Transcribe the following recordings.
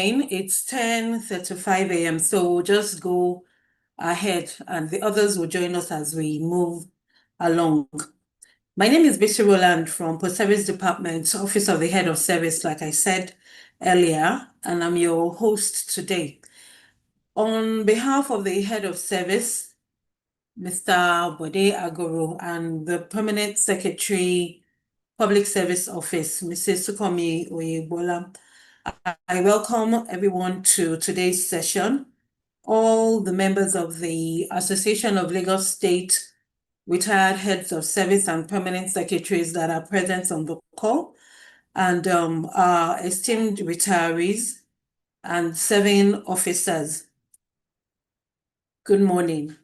It's 10:35 a.m. So we'll just go ahead and the others will join us as we move along. My name is Bisi Roland from Post Service Department, Office of the Head of Service, like I said earlier, and I'm your host today. On behalf of the Head of Service, Mr. Bode Agoro, and the Permanent Secretary, Public Service Office, Mrs. Sukomi Oyebola, I welcome everyone to today's session. All the members of the Association of Lagos State Retired Heads of Service and Permanent Secretaries that are present on the call, and our esteemed retirees and serving officers. Good morning.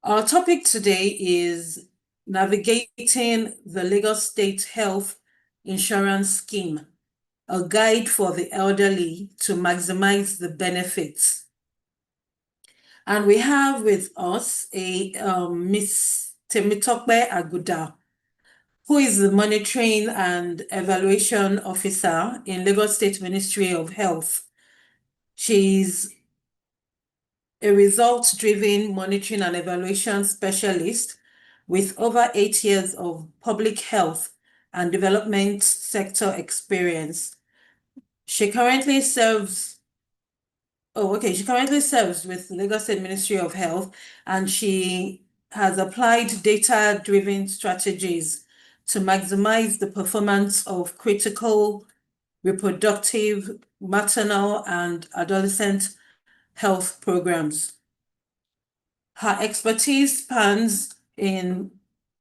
Our topic today is navigating the Lagos State Health Insurance Scheme, a guide for the elderly to maximize the benefits. And we have with us a Miss Temitope Aguda, who is the Monitoring and Evaluation Officer in Lagos State Ministry of Health. She's a results-driven monitoring and evaluation specialist with over 8 years of public health and development sector experience. She currently serves with the Lagos State Ministry of Health, and she has applied data-driven strategies to maximize the performance of critical reproductive, maternal, and adolescent health programs. Her expertise spans in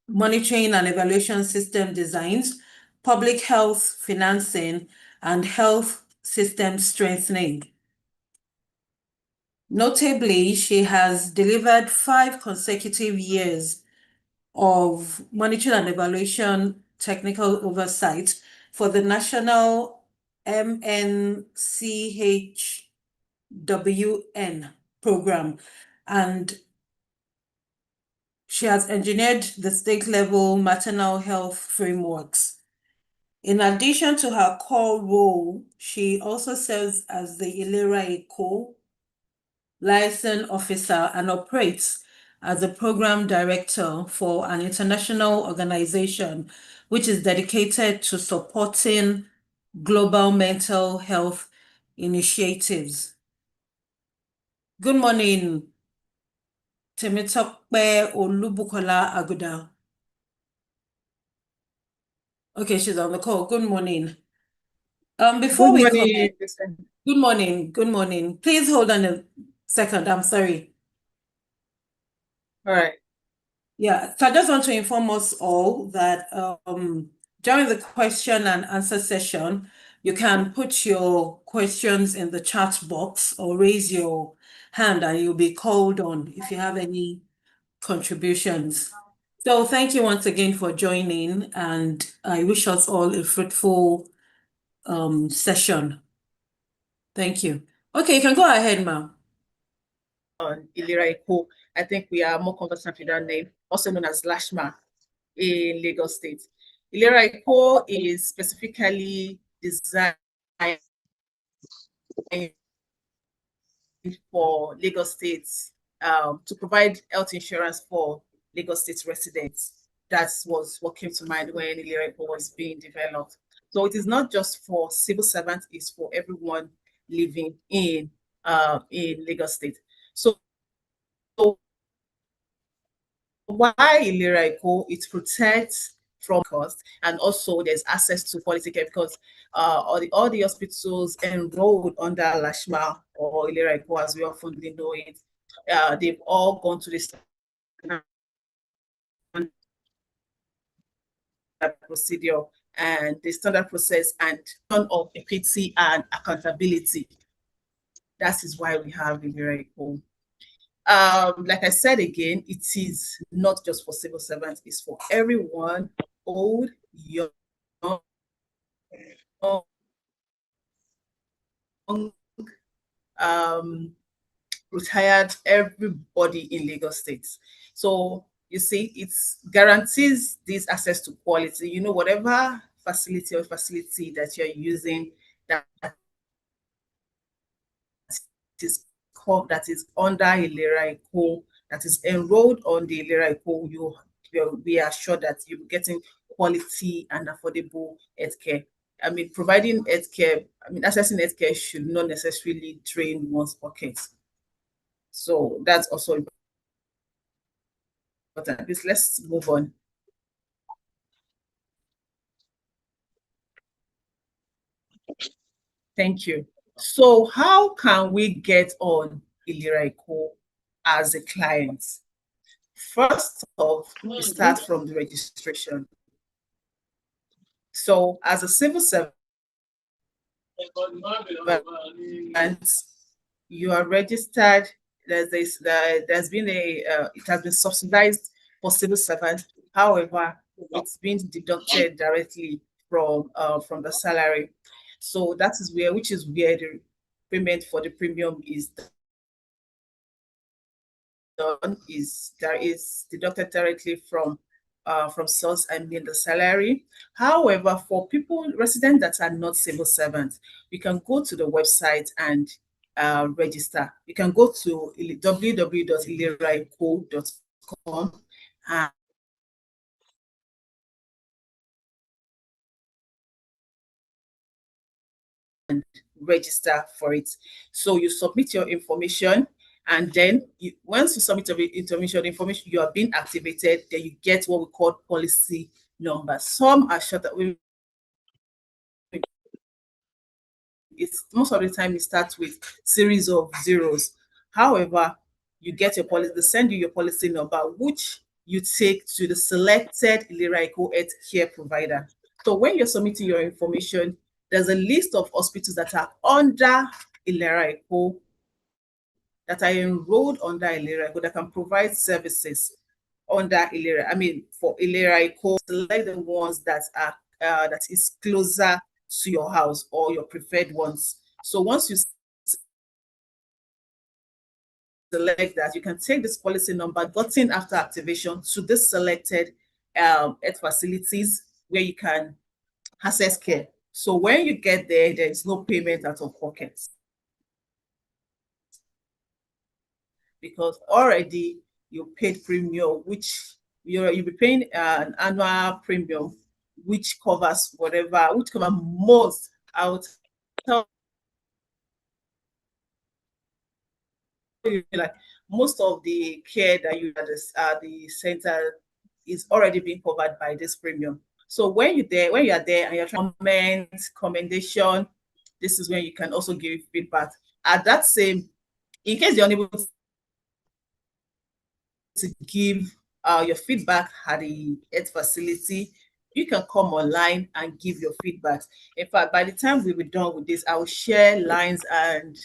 monitoring and evaluation system designs, public health financing, and health system strengthening. Notably, she has delivered 5 consecutive years of monitoring and evaluation technical oversight for the National MNCHWN program, and she has engineered the state-level maternal health frameworks. In addition to her core role, she also serves as the Ilera Eco liaison officer and operates as a program director for an international organization which is dedicated to supporting global mental health initiatives. Good morning, Temitope Olubukola Aguda. Okay, she's on the call. Good morning. Before we commence, good morning. Please hold on a second. I'm sorry. All right. Yeah, so I just want to inform us all that during the question and answer session, you can put your questions in the chat box or raise your hand and you'll be called on if you have any contributions. So thank you once again for joining, and I wish us all a fruitful session. Thank you. Okay, you can go ahead, ma'am. Ilera Eco, I think we are more conversant with that name, also known as LASHMA in Lagos State. Ilera Eco is specifically designed for Lagos State to provide health insurance for Lagos State residents. That was what came to mind when Ilera Eco was being developed. So it is not just for civil servants, it's for everyone living in Lagos State. So why Ilera Eco? It protects from cost, and also there's access to quality care because all the hospitals enrolled under LASHMA or Ilera Eco, as we often know it, they've all gone to this procedure and the standard process and ton of equity and accountability. That is why we have Ilera Eco. Like I said again, it is not just for civil servants, it's for everyone, old, young, retired, everybody in Lagos State. So you see, it guarantees this access to quality. You know, whatever facility that you're using, that that is under Ilera Eco, that is enrolled on the Ilera Eco, we are sure that you're getting quality and affordable healthcare. I mean, providing healthcare, accessing healthcare should not necessarily drain one's pockets. So that's also important. Let's move on. Thank you. So how can we get on Ilera Eco as a client? First off, we start from the registration. So as a civil servant, you are registered. There's been it has been subsidized for civil servants. However, it's been deducted directly from the salary. So that is which is where the payment for the premium is done. Is deducted directly from source, the salary. However, for residents that are not civil servants, you can go to the website and register. You can go to www.ileraeco.com and register for it. So you submit your information, and then once you submit your information, you are being activated. Then you get what we call policy number. Some are short. It's most of the time it starts with series of zeros. However, you get your policy. They send you your policy number, which you take to the selected Ilera Eco Health Care provider. So when you're submitting your information, there's a list of hospitals that are under Ilera Eco, that are enrolled under Ilera Eco, that can provide services under Ilera. For Ilera Eco, select the ones that are that is closer to your house or your preferred ones. So once you select that, you can take this policy number gotten after activation to this selected health facilities where you can access care. So when you get there, there is no payment out of pocket, because already you paid premium, which you'll be paying an annual premium, which covers most out. Like most of the care that you at the center is already being covered by this premium. So when you are there and you're trying to commendation, this is when you can also give feedback. At that same, in case you're unable to give your feedback at the health facility, you can come online and give your feedback. In fact, by the time we be done with this, I will share lines and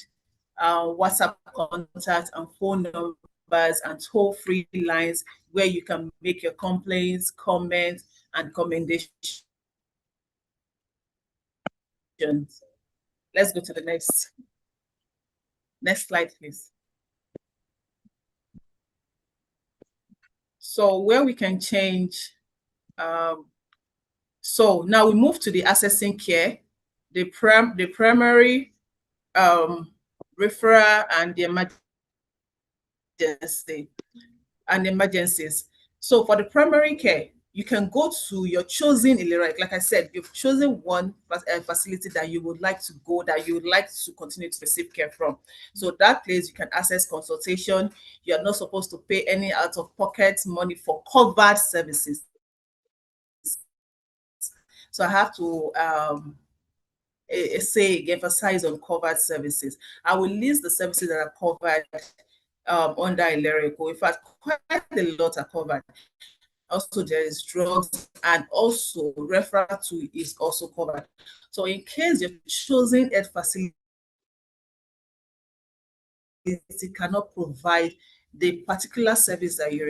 WhatsApp contacts and phone numbers and toll-free lines where you can make your complaints, comments, and commendations. Let's go to the next slide, please. So where we can change, so now we move to the accessing care, the primary, referral, and the emergencies. So for the primary care, you can go to your chosen Ilera. Like I said, you've chosen one facility that you would like to go, that you would like to continue to receive care from. So that place you can access consultation. You're not supposed to pay any out-of-pocket money for covered services. So I have to emphasize on covered services. I will list the services that are covered under Ilera Eco. In fact, quite a lot are covered. Also, there is drugs, and also referral to is also covered. So in case you're choosing a facility cannot provide the particular service that you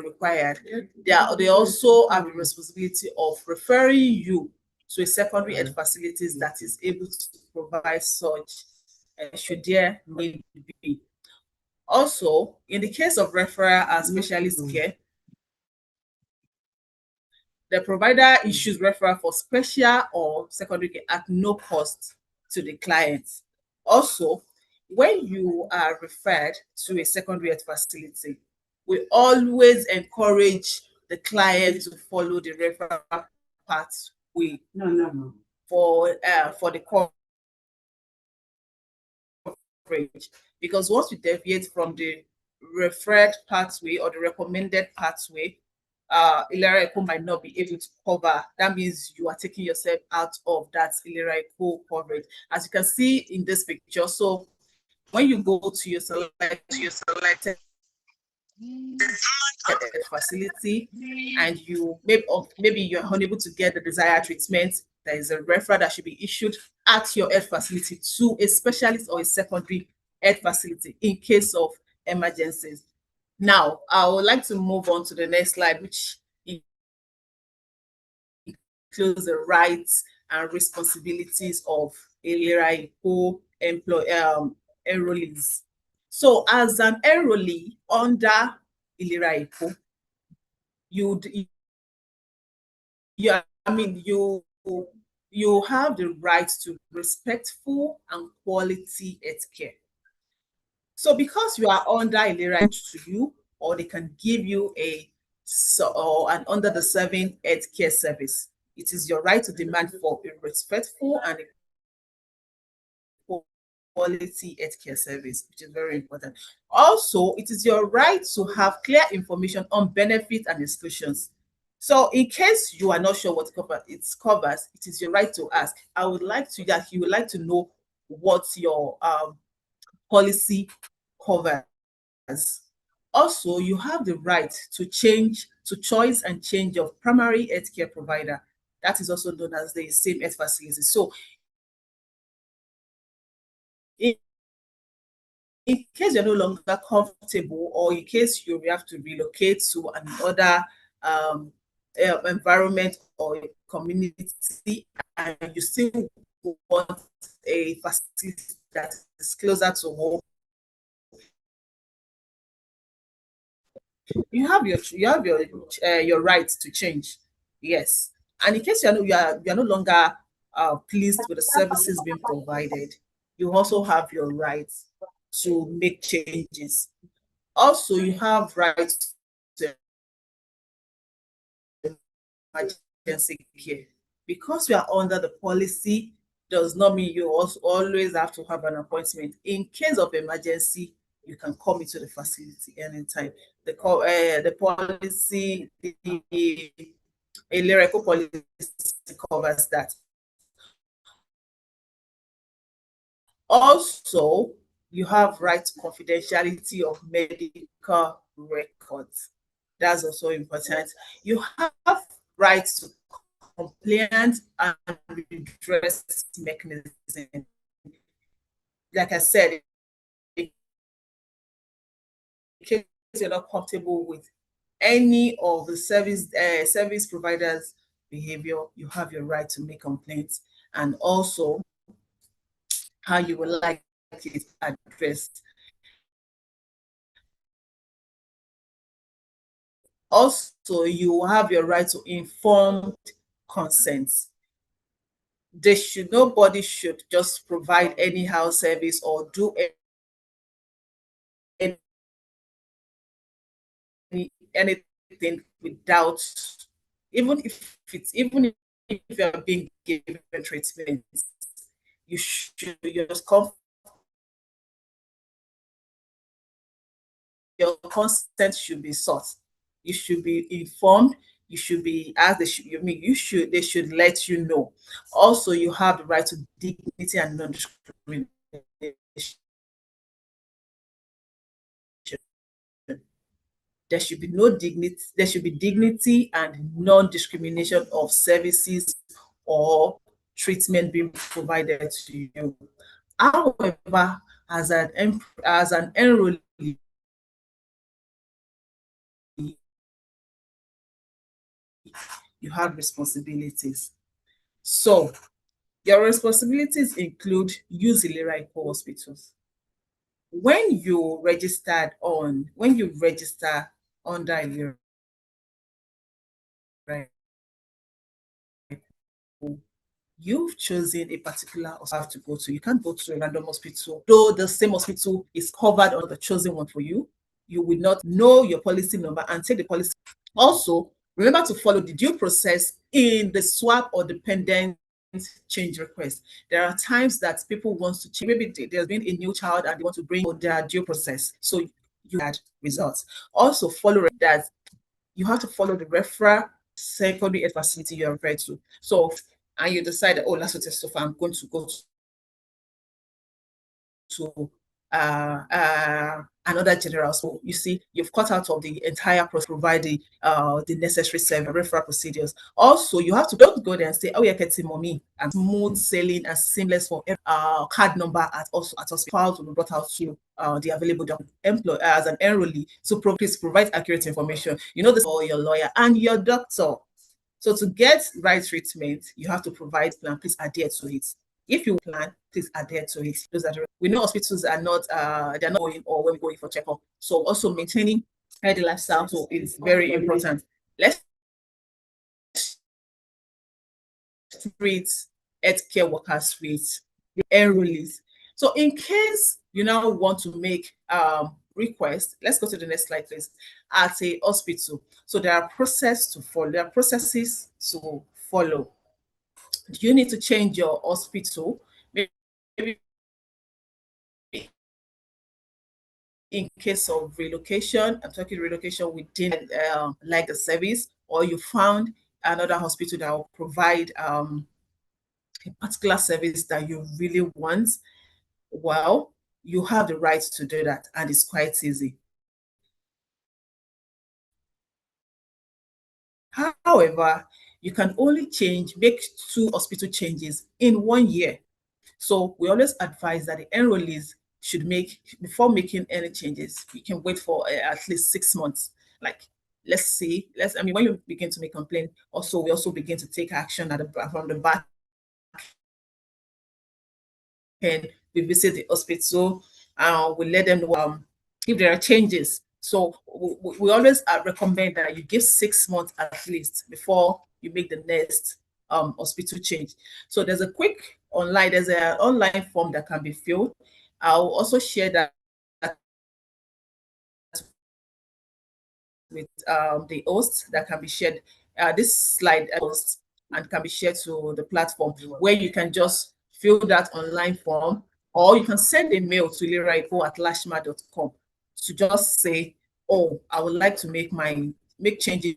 required, they also have the responsibility of referring you to a secondary health facilities that is able to provide such, should there need be. Also, in the case of referral and specialist care, the provider issues referral for special or secondary care at no cost to the client. Also, when you are referred to a secondary health facility, we always encourage the client to follow the referral pathway for the coverage, because once you deviate from the referred pathway or the recommended pathway, Ilera Eco might not be able to cover. That means you are taking yourself out of that Ilera Eco coverage. As you can see in this picture, so when you go to your selected facility and you maybe you're unable to get the desired treatment, there is a referral that should be issued at your health facility to a specialist or a secondary health facility in case of emergencies. Now, I would like to move on to the next slide, which includes the rights and responsibilities of Ilera Eco enrollees. So, as an enrollee under Ilera Eco, you have the right to respectful and quality healthcare. So because you are under Ilera to you, or they can give you an under the serving healthcare service, it is your right to demand for a respectful and a quality healthcare service, which is very important. Also, it is your right to have clear information on benefits and exclusions. So in case you are not sure what it covers, it is your right to ask. I would like to that you would like to know what your policy covers. Also, you have the right to choice and change of primary healthcare provider. That is also known as the same health facility. So in case you're no longer comfortable, or in case you have to relocate to another environment or community, and you still want a facility that is closer to home, you have your right to change. Yes, and in case you are no longer pleased with the services being provided, you also have your right to make changes. Also, you have rights to emergency care. Because you are under the policy does not mean you also always have to have an appointment. In case of emergency, you can come into the facility anytime. The policy, the lyrical policy covers that. Also, you have right to confidentiality of medical records. That's also important. You have rights to complaint and redress mechanism. Like I said, in case you're not comfortable with any of the service providers' behavior, you have your right to make complaints, and also how you would like it addressed. Also, you have your right to informed consent. Nobody should just provide anyhow service or do anything without, even if you are being given treatment, your consent should be sought. You should be informed. You should be asked. They should let you know. Also, you have the right to dignity and non-discrimination. There should be no dignity. There should be dignity and non-discrimination of services or treatment being provided to you. However, as an enrollee, you have responsibilities. So your responsibilities include use Ilera Eco hospitals. When you register under Ilera Eco, you've chosen a particular hospital to go to. You can't go to a random hospital. Though the same hospital is covered on the chosen one for you, you will not know your policy number and take the policy. Also, remember to follow the due process in the swap or dependent change request. There are times that people want to change. Maybe there's been a new child and they want to bring their due process. So you had results. Also, follow that you have to follow the referral secondary ed facility you're referred to. So, and you decide that, oh, that's what so far I'm going to go to another general. So you see, you've cut out of the entire process, providing the necessary service referral procedures. Also, you have to don't go there and say, oh, you're getting mommy and smooth sailing and seamless for card number at hospital to be brought out to the available employee as an enrollee to provide accurate information. You know this for your lawyer and your doctor. So to get right treatment, you have to provide plan. Please adhere to it. If you plan, please adhere to it. Those are we know hospitals are not they're not going or when we're going for checkup. So also maintaining healthy lifestyle so is very important. Let's treat healthcare workers with enrollees. So in case you now want to make request, let's go to the next slide, please. At a hospital, so there are processes to follow. There are processes to follow. Do you need to change your hospital? Maybe in case of relocation, I'm talking relocation within like a service, or you found another hospital that will provide a particular service that you really want. Well, you have the right to do that, and it's quite easy. However, you can only make 2 hospital changes in 1 year. So we always advise that the enrollees should before making any changes, you can wait for at least 6 months. Like, when you begin to make complaint, we also begin to take action from the back end. We visit the hospital, we let them know if there are changes. So we always recommend that you give 6 months at least before you make the next hospital change. So there's an online form that can be filled. I'll also share that with the host that can be shared. This slide host and can be shared to the platform where you can just fill that online form, or you can send a mail to ileraiko@lashma.com to just say, oh, I would like to make changes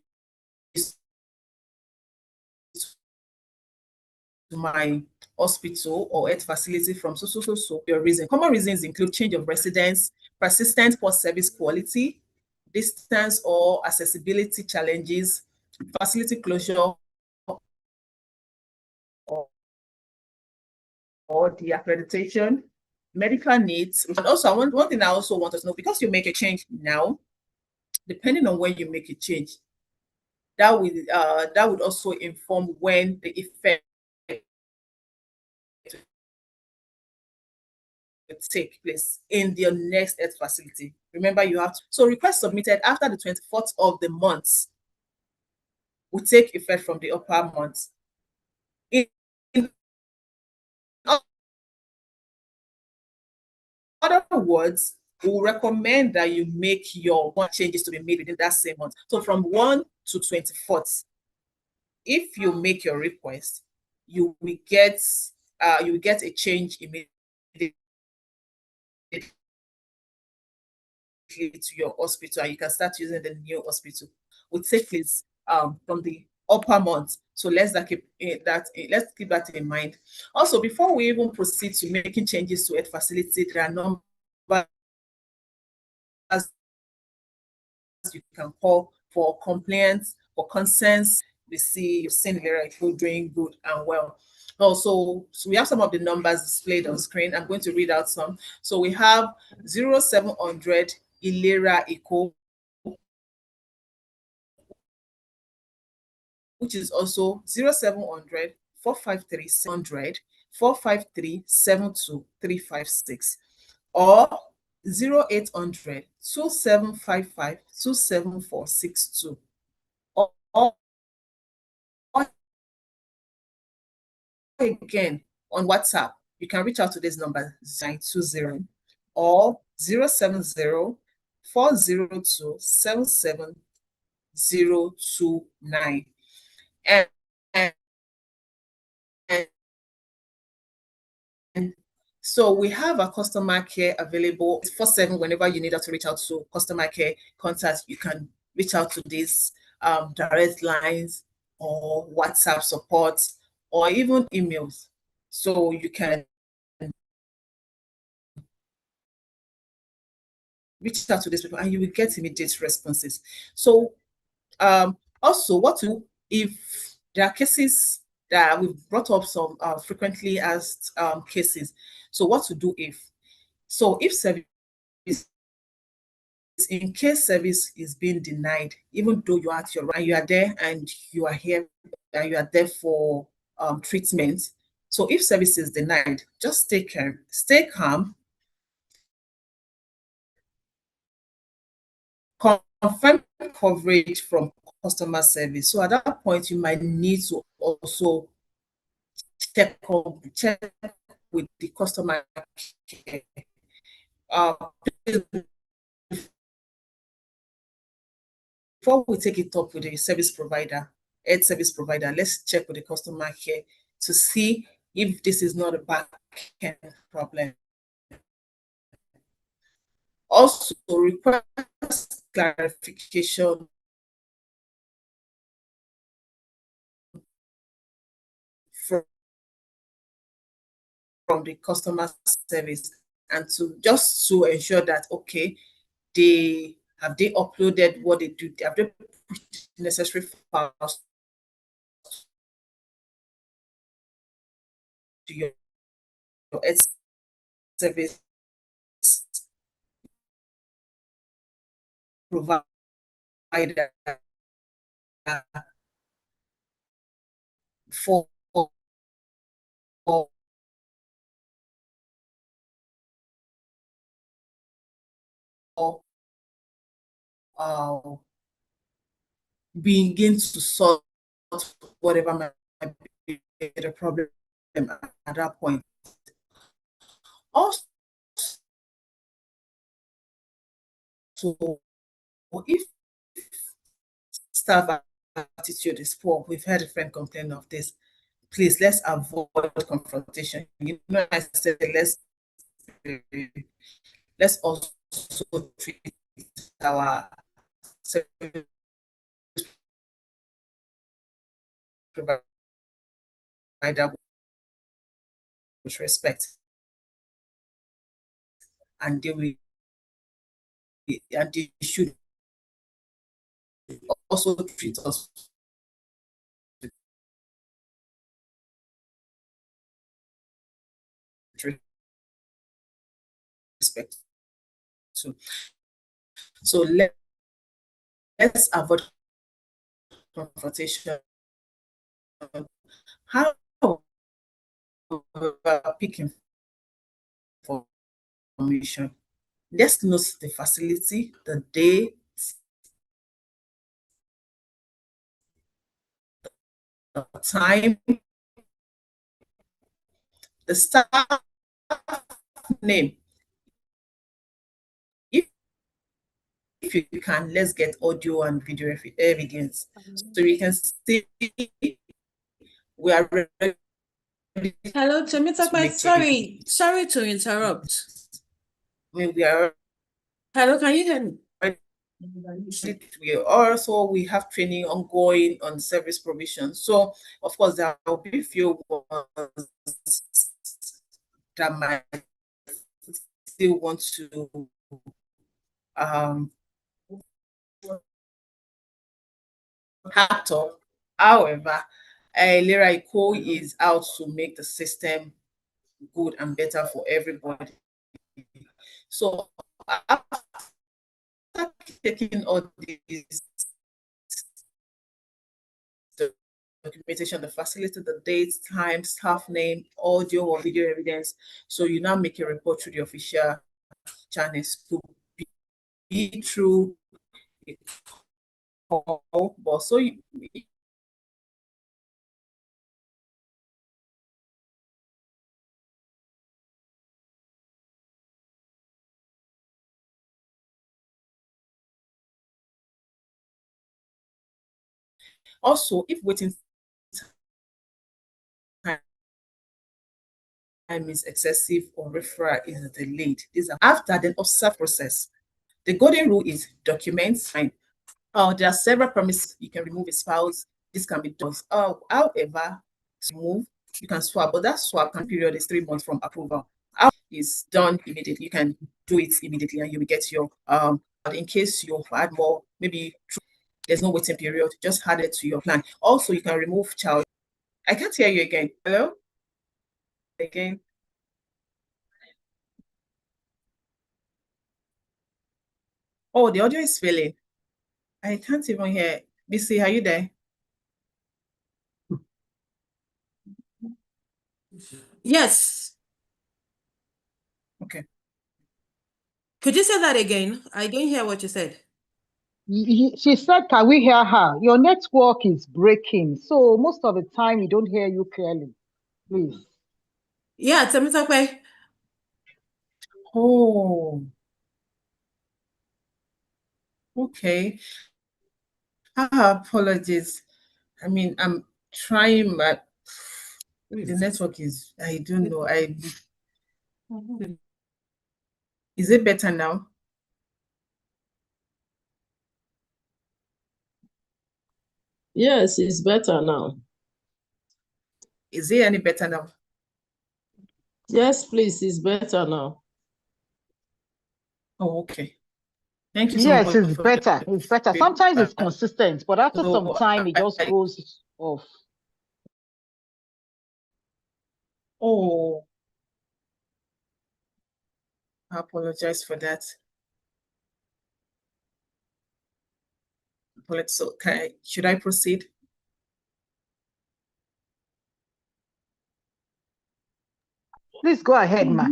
to my hospital or health facility from so your reason. Common reasons include change of residence, persistent poor service quality, distance or accessibility challenges, facility closure, or the accreditation, medical needs. And also, one thing I also want us to know, because you make a change now, depending on when you make a change, that would also inform when the effect take place in the next health facility. Remember, you have to. So request submitted after the 24th of the month will take effect from the upper month. In other words, we will recommend that you make your changes to be made within that same month. So from 1 to 24th, if you make your request, you will get a change immediately to your hospital, and you can start using the new hospital. Will take place from the upper month. So let's keep that in mind. Also, before we even proceed to making changes to health facility, there are numbers you can call for complaints, for concerns. You've seen here doing good and well. Also, so we have some of the numbers displayed on screen. I'm going to read out some. So we have 0700 Ilera Eco, which is also 0700 453 700 453 72356, or 0800 2755 27462, or again, on WhatsApp, you can reach out to this number 920 or 070 402 77029. And, and, and so we have a customer care available 24/7. Whenever you need us to reach out to customer care contacts, you can reach out to these direct lines or WhatsApp support or even emails. So you can reach out to these people and you will get immediate responses. So also what to do if there are cases that we've brought up some frequently asked cases. So what to do if service, in case service is being denied, even though you are at your and you are there and you are here and you are there for treatment. So if service is denied, just stay calm, confirm coverage from customer service. So at that point, you might need to also check with the customer care. Before we take it up with the service provider, health service provider, let's check with the customer care to see if this is not a back end problem. Also, request clarification from the customer service and to ensure that okay, they uploaded what they do, have they pushed necessary files to your service provider for begin to solve whatever might be the problem at that point. Also, if staff attitude is poor, we've had a friend complain of this. Please, let's avoid confrontation. You know, I said let's also treat our service provider with respect, and they should also treat us with respect. So let's avoid confrontation. How picking for information? Let's note the facility, the day, the time, the staff name. If you can, let's get audio and video evidence so you can see we are ready. Hello, Temitope. Sorry to interrupt. We are. Hello, can you hear me? We have training ongoing on service provision. So of course there will be few ones that might still want to hacked up. However, Lera Iko is out to make the system good and better for everybody. So after taking all these documentation, the facility, the dates, time, staff name, audio or video evidence, so you now make a report to the official channels to be through a call, but so Also, if waiting time is excessive or referral is delayed, these are after the observed process. The golden rule is document fine. There are several promises you can remove a spouse. This can be done. However, to move, you can swap, but that swap time period is 3 months from approval. Is done immediately. You can do it immediately, and you will get your in case you add more, maybe there's no waiting period, just add it to your plan. Also, you can remove child. I can't hear you again. Hello? Again. Oh, the audio is failing. I can't even hear. BC, are you there? Yes. Okay. Could you say that again? I didn't hear what you said. She said, can we hear her? Your network is breaking. So most of the time, we don't hear you clearly. Please. Yeah, Temitope. Oh, okay. Apologies. I mean, I'm trying, but the network is, I don't know. Is it better now? Yes, it's better now. Is it any better now? Yes, please, it's better now. Oh, okay. Thank you so Yes, much. it's better. It's better. Sometimes it's consistent, but after some So, time, it just goes off. Oh, I apologize for that. So, should I proceed? Please go ahead, ma.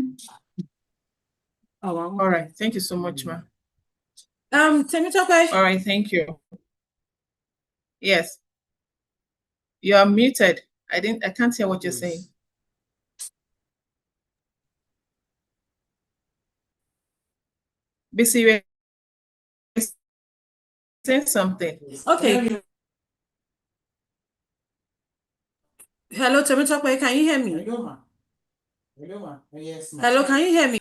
Oh, wow. All right. Thank you so much, ma. Temitope. All right. Thank you. Yes. You are muted. I can't hear what you're saying. BC, you were saying something. Okay. Hello, Temitope, can you hear me? Hello, can you hear me?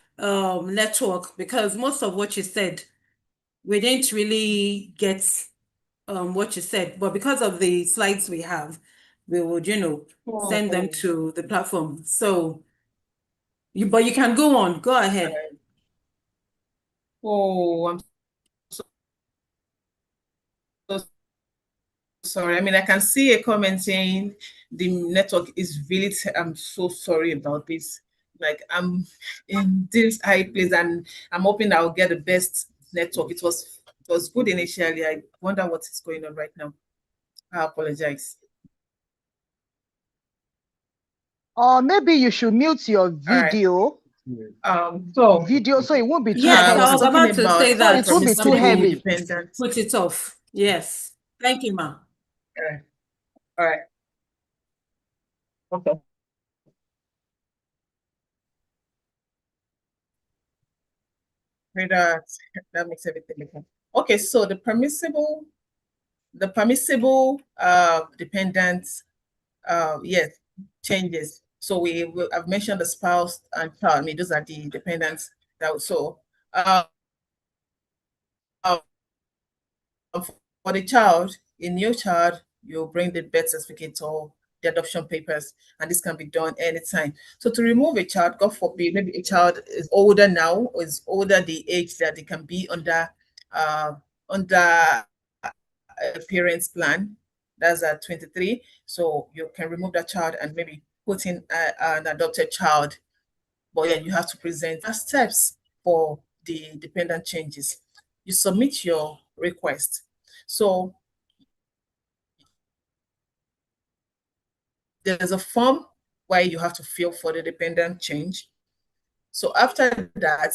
Network, because most of what you said, we didn't really get what you said, but because of the slides we have, we would, send them to the platform. So but you can go on. Go ahead. Oh, I'm so sorry. I mean, I can see a comment saying the network is really, I'm so sorry about this. Like, I'm in this high place and I'm hoping I'll get the best network. It was good initially. I wonder what is going on right now. I apologize. Or maybe you should mute your right. video. Video so it won't be too Yes, heavy. I was talking about to about say that. it won't be too heavy. Independent. Put it off. Yes. Thank you, ma'am. All right. Okay. That makes everything different. Okay, so the permissible dependent yes, changes. So I've mentioned the spouse and child. I mean, those are the dependents. For the child, a new child, you bring the birth certificate or the adoption papers, and this can be done anytime. So to remove a child, God forbid, maybe a child is older now, or is older the age that they can be under a parent's plan. That's at 23. So you can remove that child and maybe put in an adopted child. But yeah, you have to present steps for the dependent changes. You submit your request. So there's a form where you have to fill for the dependent change. So after that,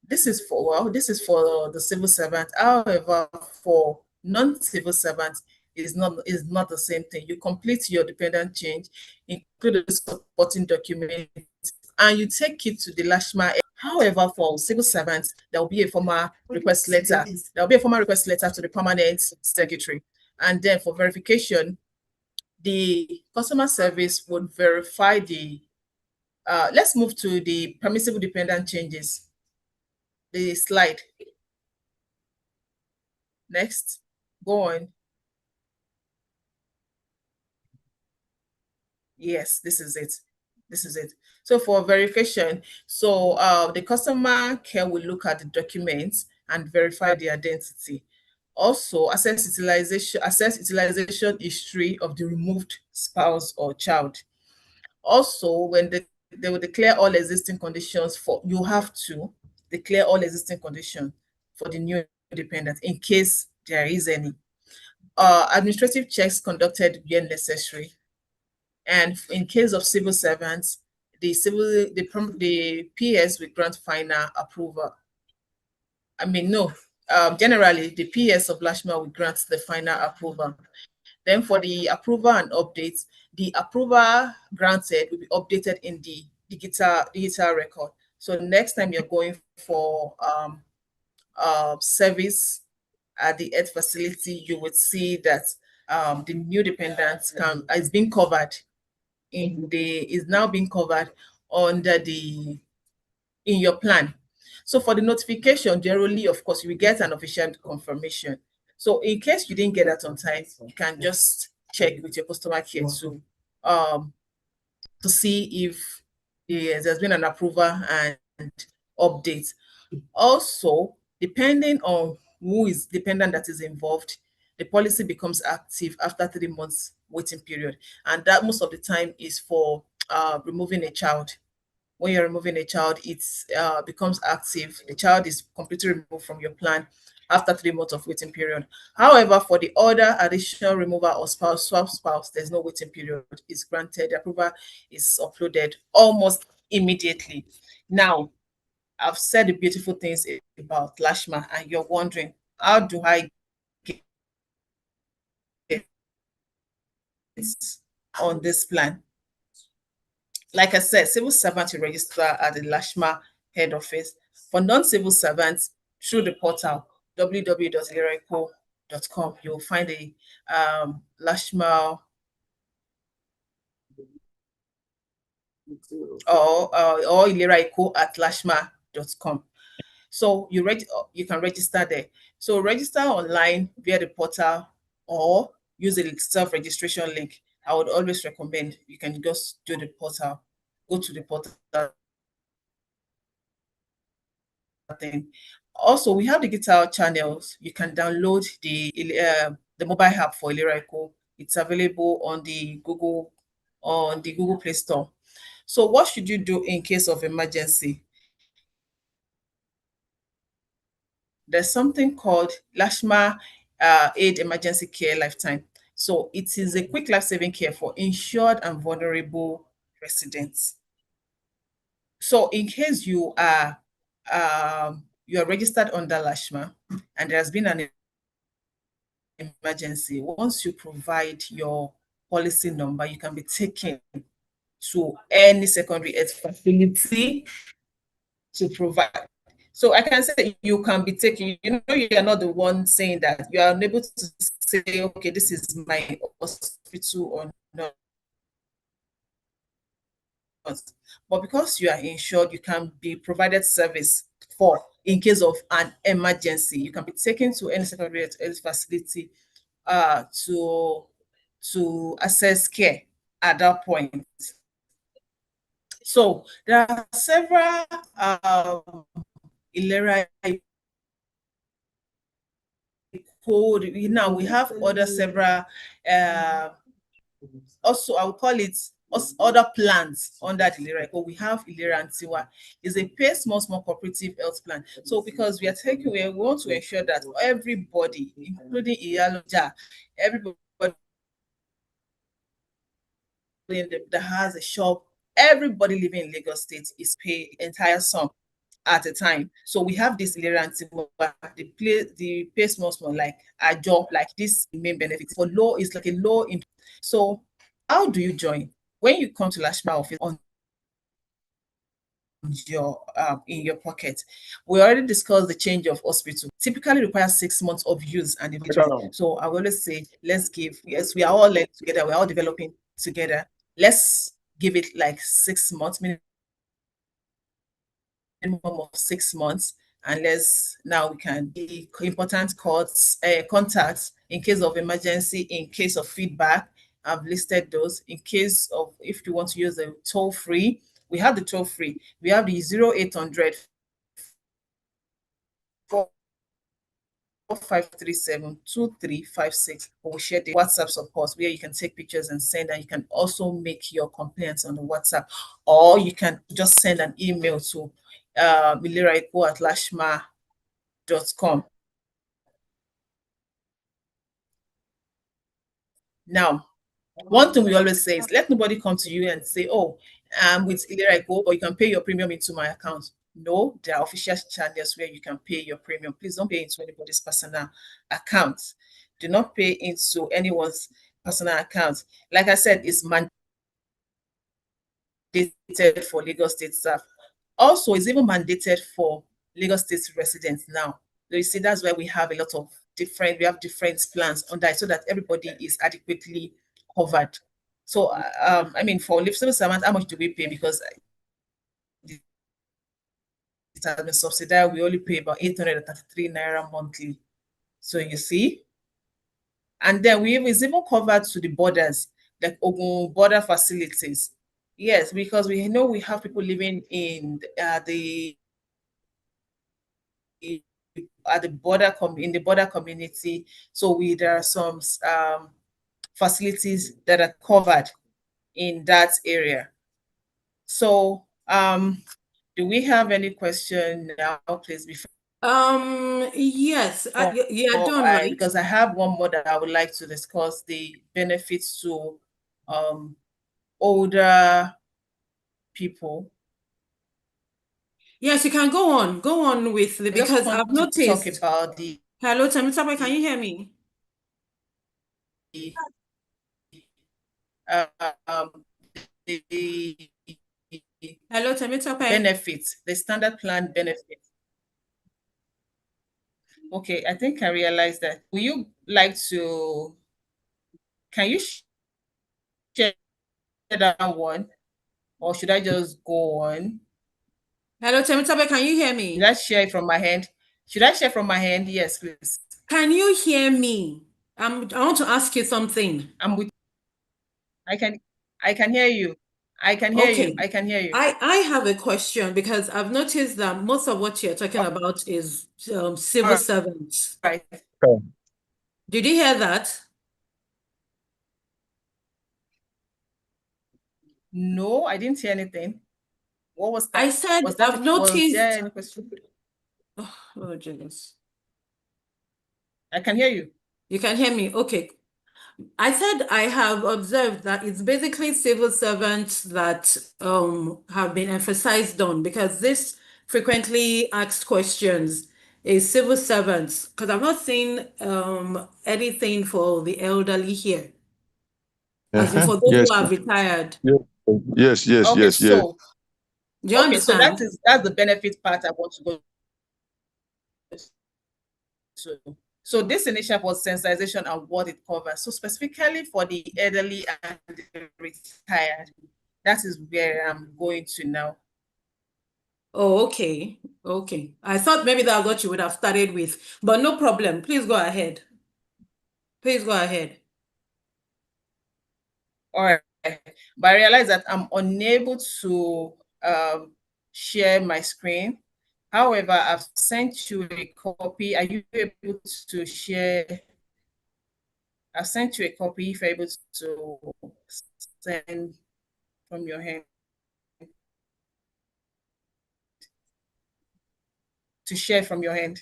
this is for the civil servant. However, for non-civil servants, is not the same thing. You complete your dependent change, include the supporting documents, and you take it to the Lashma. However, for civil servants, there will be a formal request letter. There will be a formal request letter to the permanent secretary. And then for verification, the customer service would verify the, let's move to the permissible dependent changes, the slide. Next, go on. Yes, this is it. This is it. So for verification, so the customer care will look at the documents and verify the identity. Also, assess utilization history of the removed spouse or child. Also, when they will declare all existing conditions for, you have to declare all existing conditions for the new dependent in case there is any. Administrative checks conducted where necessary. And in case of civil servants, the PS will grant final approval. I mean, no, generally the PS of Lashma will grant the final approval. Then for the approval and updates, the approval granted will be updated in the digital record. So next time you're going for service at the health facility, you would see that the new dependents is being covered is now being covered under the in your plan. So for the notification, generally, of course, you will get an official confirmation. So in case you didn't get that on time, you can just check with your customer care to see if there's been an approval and update. Also, depending on who is dependent that is involved, the policy becomes active after 3 months waiting period. And that most of the time is for removing a child. When you're removing a child, it becomes active. The child is completely removed from your plan after 3 months of waiting period. However, for the other additional removal or swap spouse, there's no waiting period. It's granted. The approval is uploaded almost immediately. Now, I've said the beautiful things about Lashma, and you're wondering, how do I get on this plan? Like I said, civil servants will register at the Lashma head office. For non-civil servants, through the portal www.ileraeco.com, you'll find the Lashma or ileraeco@lashma.com. So you can register there. So register online via the portal or use the self-registration link. I would always recommend you can just do the portal, go to the portal thing. Also, we have digital channels. You can download the mobile app for Ileraeco. It's available on the Google Play Store. So what should you do in case of emergency? There's something called Lashma Aid Emergency Care Lifetime. So it is a quick life-saving care for insured and vulnerable residents. So in case you are registered under Lashma and there has been an emergency, once you provide your policy number, you can be taken to any secondary health facility to provide. So I can say you can be taken, you are not the one saying that. You are unable to say, okay, this is my hospital or not. But because you are insured, you can be provided service for in case of an emergency. You can be taken to any secondary health facility to access care at that point. So there are several Ilera code. Now we have other several also I would call it other plans under the Ilera code. We have Ilera and Tiwa. It's a pay small cooperative health plan. So because we want to ensure that everybody, including Iyaloja, everybody that has a shop, everybody living in Lagos State is paid entire sum at a time. So we have this the pay small like a job, like this main benefit for low is like a low income. So how do you join? When you come to Lashma office on your in your pocket. We already discussed the change of hospital. Typically requires 6 months of use and development. So I will always say, let's give, yes, we are all learning together, we're all developing together. Let's give it like 6 months, minimum of 6 months, and now we can be important contacts in case of emergency, in case of feedback. I've listed those. In case of, if you want to use the toll free, we have the toll free. We have the 0800 4537 2356. We'll share the WhatsApp support where you can take pictures and send, and you can also make your complaints on the WhatsApp, or you can just send an email to miliraiko@lashma.com. Now, one thing we always say is let nobody come to you and say, oh, I'm with Iliraiko, or you can pay your premium into my account. No, there are official channels where you can pay your premium. Please don't pay into anybody's personal account. Do not pay into anyone's personal account. Like I said, it's mandated for Lagos State staff. Also, it's even mandated for Lagos State residents now. So you see, that's why we have a lot of different plans on that, so that everybody is adequately covered. So, I mean, for civil servants, how much do we pay? Because it has been subsidized, we only pay about 833 naira monthly. So you see, and then it's even covered to the borders, like Ogun border facilities. Yes, because we know we have people living in the border community. So there are some facilities that are covered in that area. So do we have any question now, please? Before Yes, done, right? because I have one more that I would like to discuss, the benefits to older people. Yes, you can go on with the, because I've noticed. Talk about the. Hello, Temitope, can you hear me? The Hello, Temitope. benefits, the standard plan benefits. Okay, I think I realized that. Will you like to? Can you share that one, or should I just go on? Hello, Temitope, can you hear me? Should I share it from my hand? Should I share from my hand? Yes, please. Can you hear me? I want to ask you something. I'm with. I can hear you. I can hear you. I can hear you. I have a question, because I've noticed that most of what you're talking about is civil servants. Right. Did you hear that? No, I didn't hear anything. What was that? I said, I've noticed. Was there any question? Oh, goodness. I can hear you. You can hear me? Okay. I said I have observed that it's basically civil servants that have been emphasized on, because this frequently asked questions is civil servants, because I've not seen anything for the elderly here. As in for those who have retired. Yes. Okay, so do you understand? So that's the benefit part I want to go to. So this initiative was sensitization and what it covers. So specifically for the elderly and the retired, that is where I'm going to now. Oh, okay. Okay. I thought maybe that's what you would have started with, but no problem. Please go ahead. Please go ahead. All right. But I realize that I'm unable to share my screen. However, I've sent you a copy. Are you able to share? I've sent you a copy if you're able to send from your hand. To share from your hand.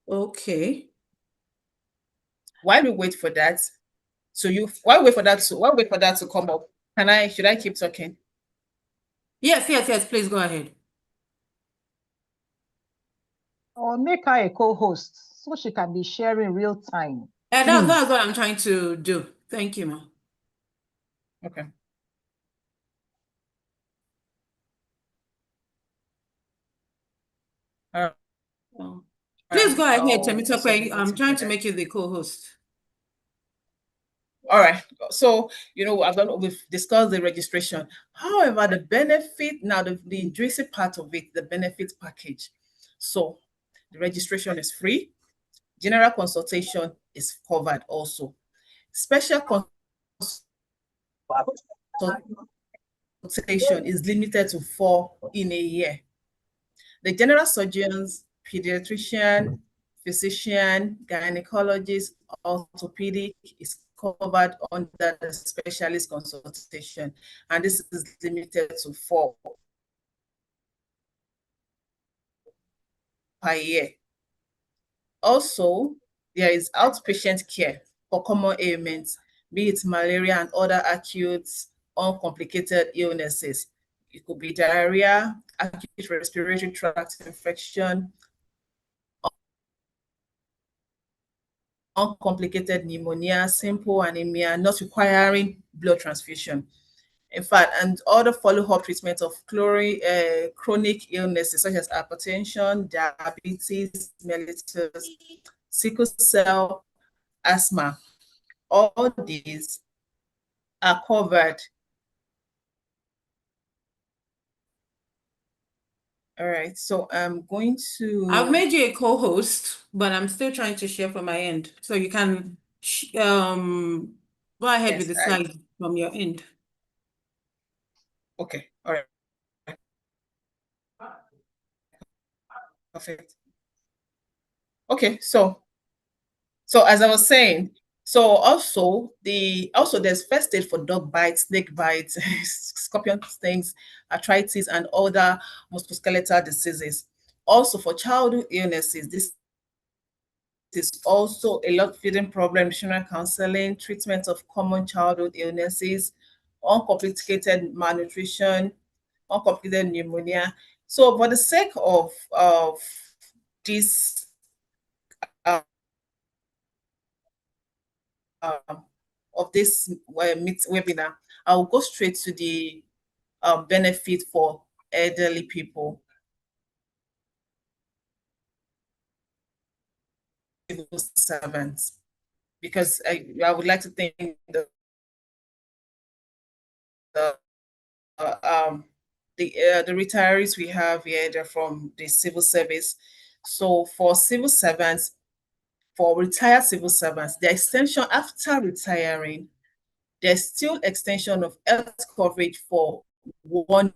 Okay. While we wait for that, while we wait for that to come up, should I keep talking? Yes, please go ahead. Or make her a co-host so she can be sharing real time. That's what I'm trying to do. Thank you, ma'am. Okay. Please go ahead, also Temitope. I'm devoted trying to to that. make you the co-host. All right. So, we've discussed the registration. However, the benefit, now the juicy part of it, the benefit package. So, the registration is free. General consultation is covered also. Special consultation is limited to 4 in a year. The general surgeons, pediatrician, physician, gynecologist, orthopedic is covered under the specialist consultation, and this is limited to 4 per year. Also, there is outpatient care for common ailments, be it malaria and other acute, uncomplicated illnesses. It could be diarrhea, acute respiratory tract infection, uncomplicated pneumonia, simple anemia, not requiring blood transfusion. In fact, and other follow-up treatment of chronic illnesses such as hypertension, diabetes, mellitus, sickle cell, asthma. All these are covered. All right, so I'm going to... I've made you a co-host, but I'm still trying to share from my end. So you can go ahead with the slide from your end. Okay, all right. Perfect. Okay, so as I was saying, also there's first aid for dog bites, snake bites, scorpion stings, arthritis, and other musculoskeletal diseases. Also for childhood illnesses, this is also a lot feeding problem, nutritional counseling, treatment of common childhood illnesses, uncomplicated malnutrition, uncomplicated pneumonia. So for the sake of this webinar, I'll go straight to the benefit for elderly people. Civil servants, because I would like to thank the retirees we have here. They're from the civil service. So for civil servants, for retired civil servants, the extension after retiring, there's still extension of health coverage for 1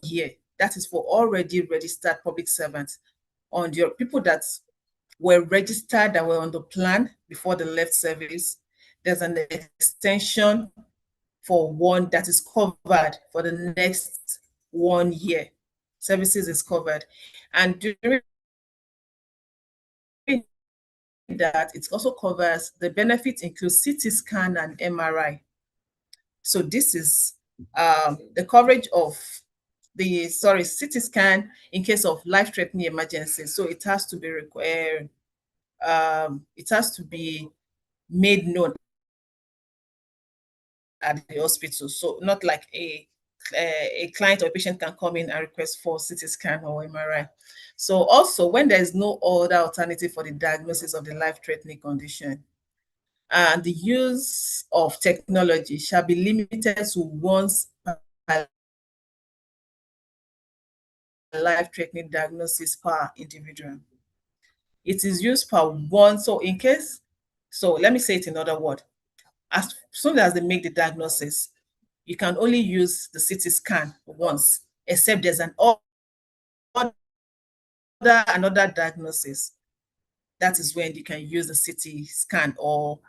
year. That is for already registered public servants. On your people that were registered, that were on the plan before they left service, there's an extension for one that is covered for the next 1 year. Services is covered. And during that, it also covers, the benefits include CT scan and MRI. So this is the coverage of the CT scan in case of life-threatening emergencies. So it has to be required. It has to be made known at the hospital. So not like a client or a patient can come in and request for CT scan or MRI. So also when there is no other alternative for the diagnosis of the life-threatening condition, and the use of technology shall be limited to once per life-threatening diagnosis per individual. It is used per one. So in case, so let me say it in other words. As soon as they make the diagnosis, you can only use the CT scan once, except there's another diagnosis. That is when you can use the CT scan or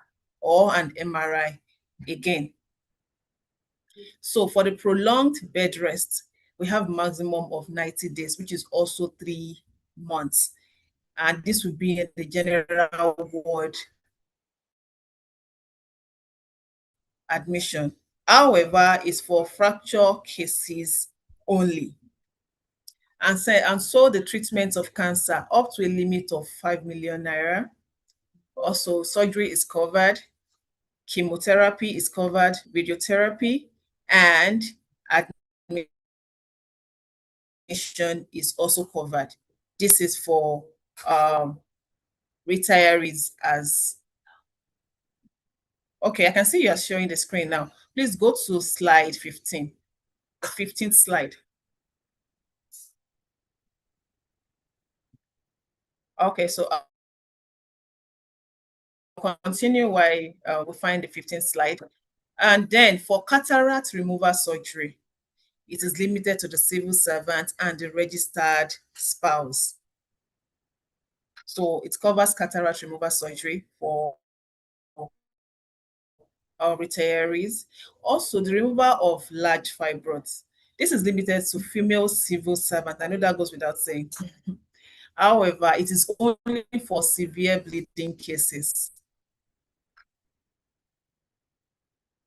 an MRI again. So for the prolonged bed rest, we have maximum of 90 days, which is also 3 months. And this will be in the general ward admission. However, it's for fracture cases only. And so the treatment of cancer up to a limit of 5 million naira. Also, surgery is covered, chemotherapy is covered, radiotherapy, and admission is also covered. This is for retirees as. Okay, I can see you are showing the screen now. Please go to slide 15, the 15th slide. Okay, so I'll continue while we find the 15th slide. And then for cataract removal surgery, it is limited to the civil servant and the registered spouse. So it covers cataract removal surgery for our retirees. Also, the removal of large fibroids. This is limited to female civil servants. I know that goes without saying. However, it is only for severe bleeding cases.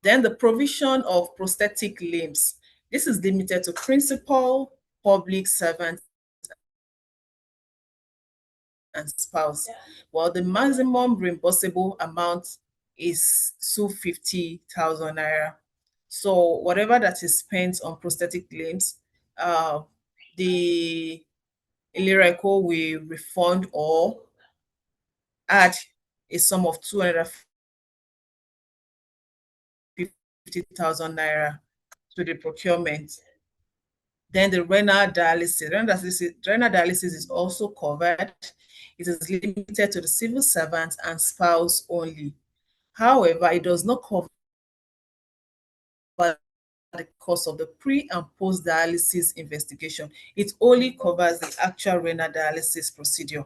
Then the provision of prosthetic limbs. This is limited to principal, public servants, and spouse. Well, the maximum reimbursable amount is 250,000 naira. So whatever that is spent on prosthetic limbs, the Iliraiko will refund or add a sum of 250,000 naira to the procurement. Then the renal dialysis. Renal dialysis is also covered. It is limited to the civil servants and spouse only. However, it does not cover the cost of the pre and post dialysis investigation. It only covers the actual renal dialysis procedure.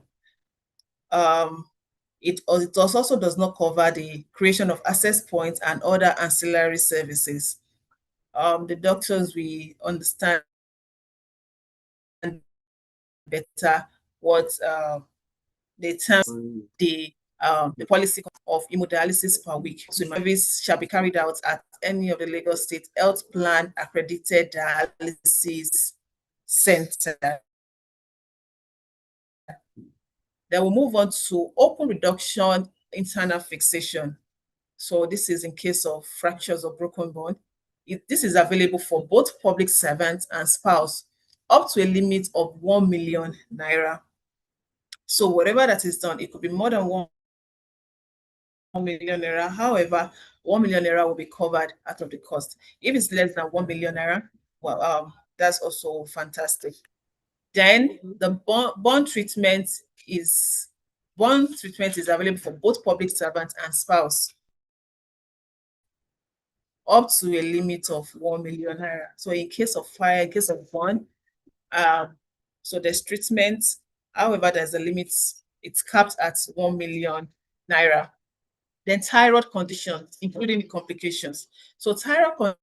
It also does not cover the creation of access points and other ancillary services. The doctors will understand better what the terms the policy of hemodialysis per week. So service shall be carried out at any of the Lagos State Health Plan accredited dialysis center. Then we'll move on to open reduction internal fixation. So this is in case of fractures or broken bone. This is available for both public servants and spouse up to a limit of 1 million naira. So whatever that is done, it could be more than 1 million naira. However, 1 million naira will be covered out of the cost. If it's less than 1 million naira, well, that's also fantastic. Then the bond treatment is available for both public servants and spouse up to a limit of 1 million naira. So in case of fire, in case of bond, so there's treatment. However, there's a limit. It's capped at 1 million naira. Then thyroid conditions, including complications. So thyroid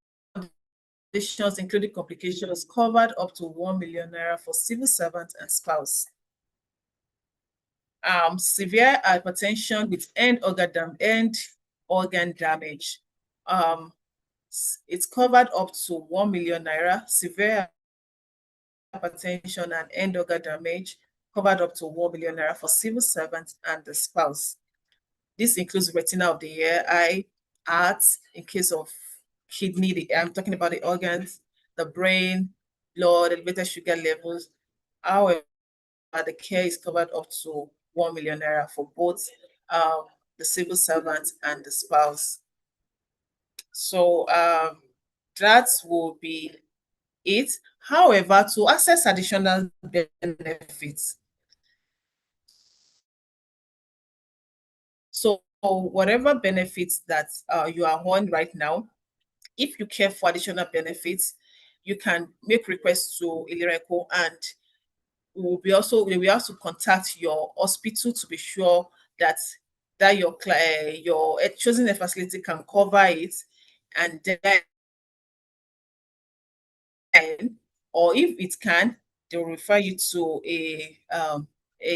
conditions, including complications, covered up to 1 million naira for civil servants and spouse. Severe hypertension with end organ damage. It's covered up to 1 million naira. Severe hypertension and end organ damage covered up to 1 million naira for civil servants and the spouse. This includes retina of the ear, eye, heart, in case of kidney. I'm talking about the organs, the brain, blood, elevated sugar levels. However, the care is covered up to 1 million naira for both the civil servant and the spouse. So that will be it. However, to access additional benefits, so whatever benefits that you are on right now, if you care for additional benefits, you can make requests to Iliraiko, and we will also contact your hospital to be sure that your chosen facility can cover it, and then, or if it can, they will refer you to a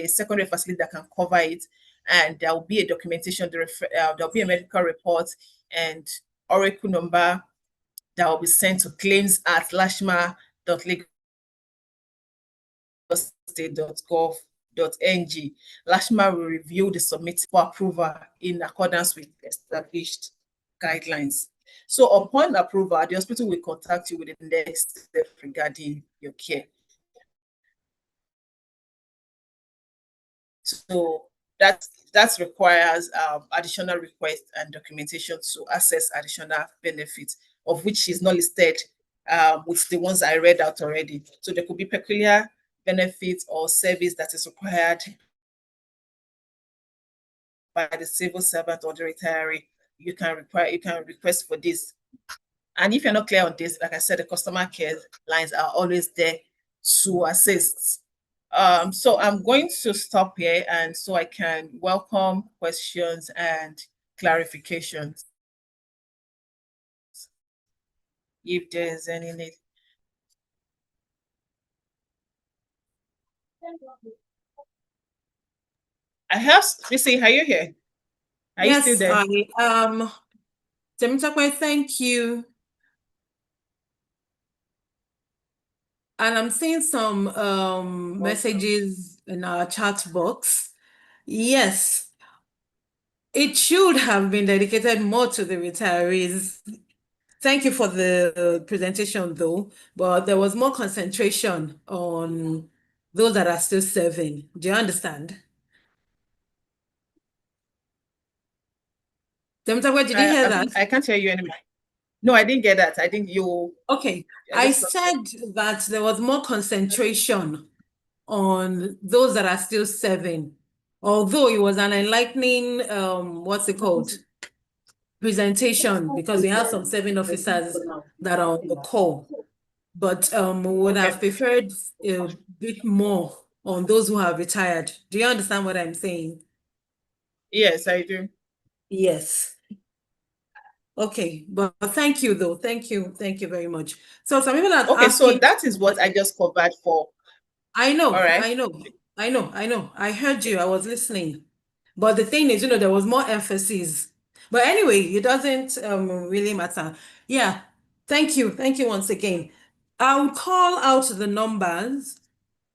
secondary facility that can cover it, and there will be a documentation. There will be a medical report and oracle number that will be sent to claims@lashma.lagos.gov.ng. Lashma will review the submitted for approval in accordance with established guidelines. So upon approval, the hospital will contact you with the next step regarding your care. So that requires additional requests and documentation to access additional benefits, of which is not listed with the ones I read out already. So there could be peculiar benefits or service that is required by the civil servant or the retiree. You can request for this. And if you're not clear on this, like I said, the customer care lines are always there to assist. So I'm going to stop here, and so I can welcome questions and clarifications if there's any need. I have, Missy, are you here? Are you still Yes, there? Temitope, thank you. And I'm seeing some messages in our chat box. Yes, it should have been dedicated more to the retirees. Thank you for the presentation, though, but there was more concentration on those that are still serving. Do you understand? Temitope, did you hear that? I can't hear you anymore. No, I didn't get that. I think you. Okay, I I just lost said that there was more concentration on those that are still serving, although it was an enlightening, what's it called, presentation, because we have some serving officers that are on the call. But we would have preferred a bit more on those who have retired. Do you understand what I'm saying? Yes, I do. Yes. Okay, but thank you though. Thank you very much. So some people are Okay, so asking. that is what I just covered for. I know, All right. I know. I heard you. I was listening. But the thing is, there was more emphasis. But anyway, it doesn't really matter. Yeah. Thank you. Thank you once again. I'll call out the numbers,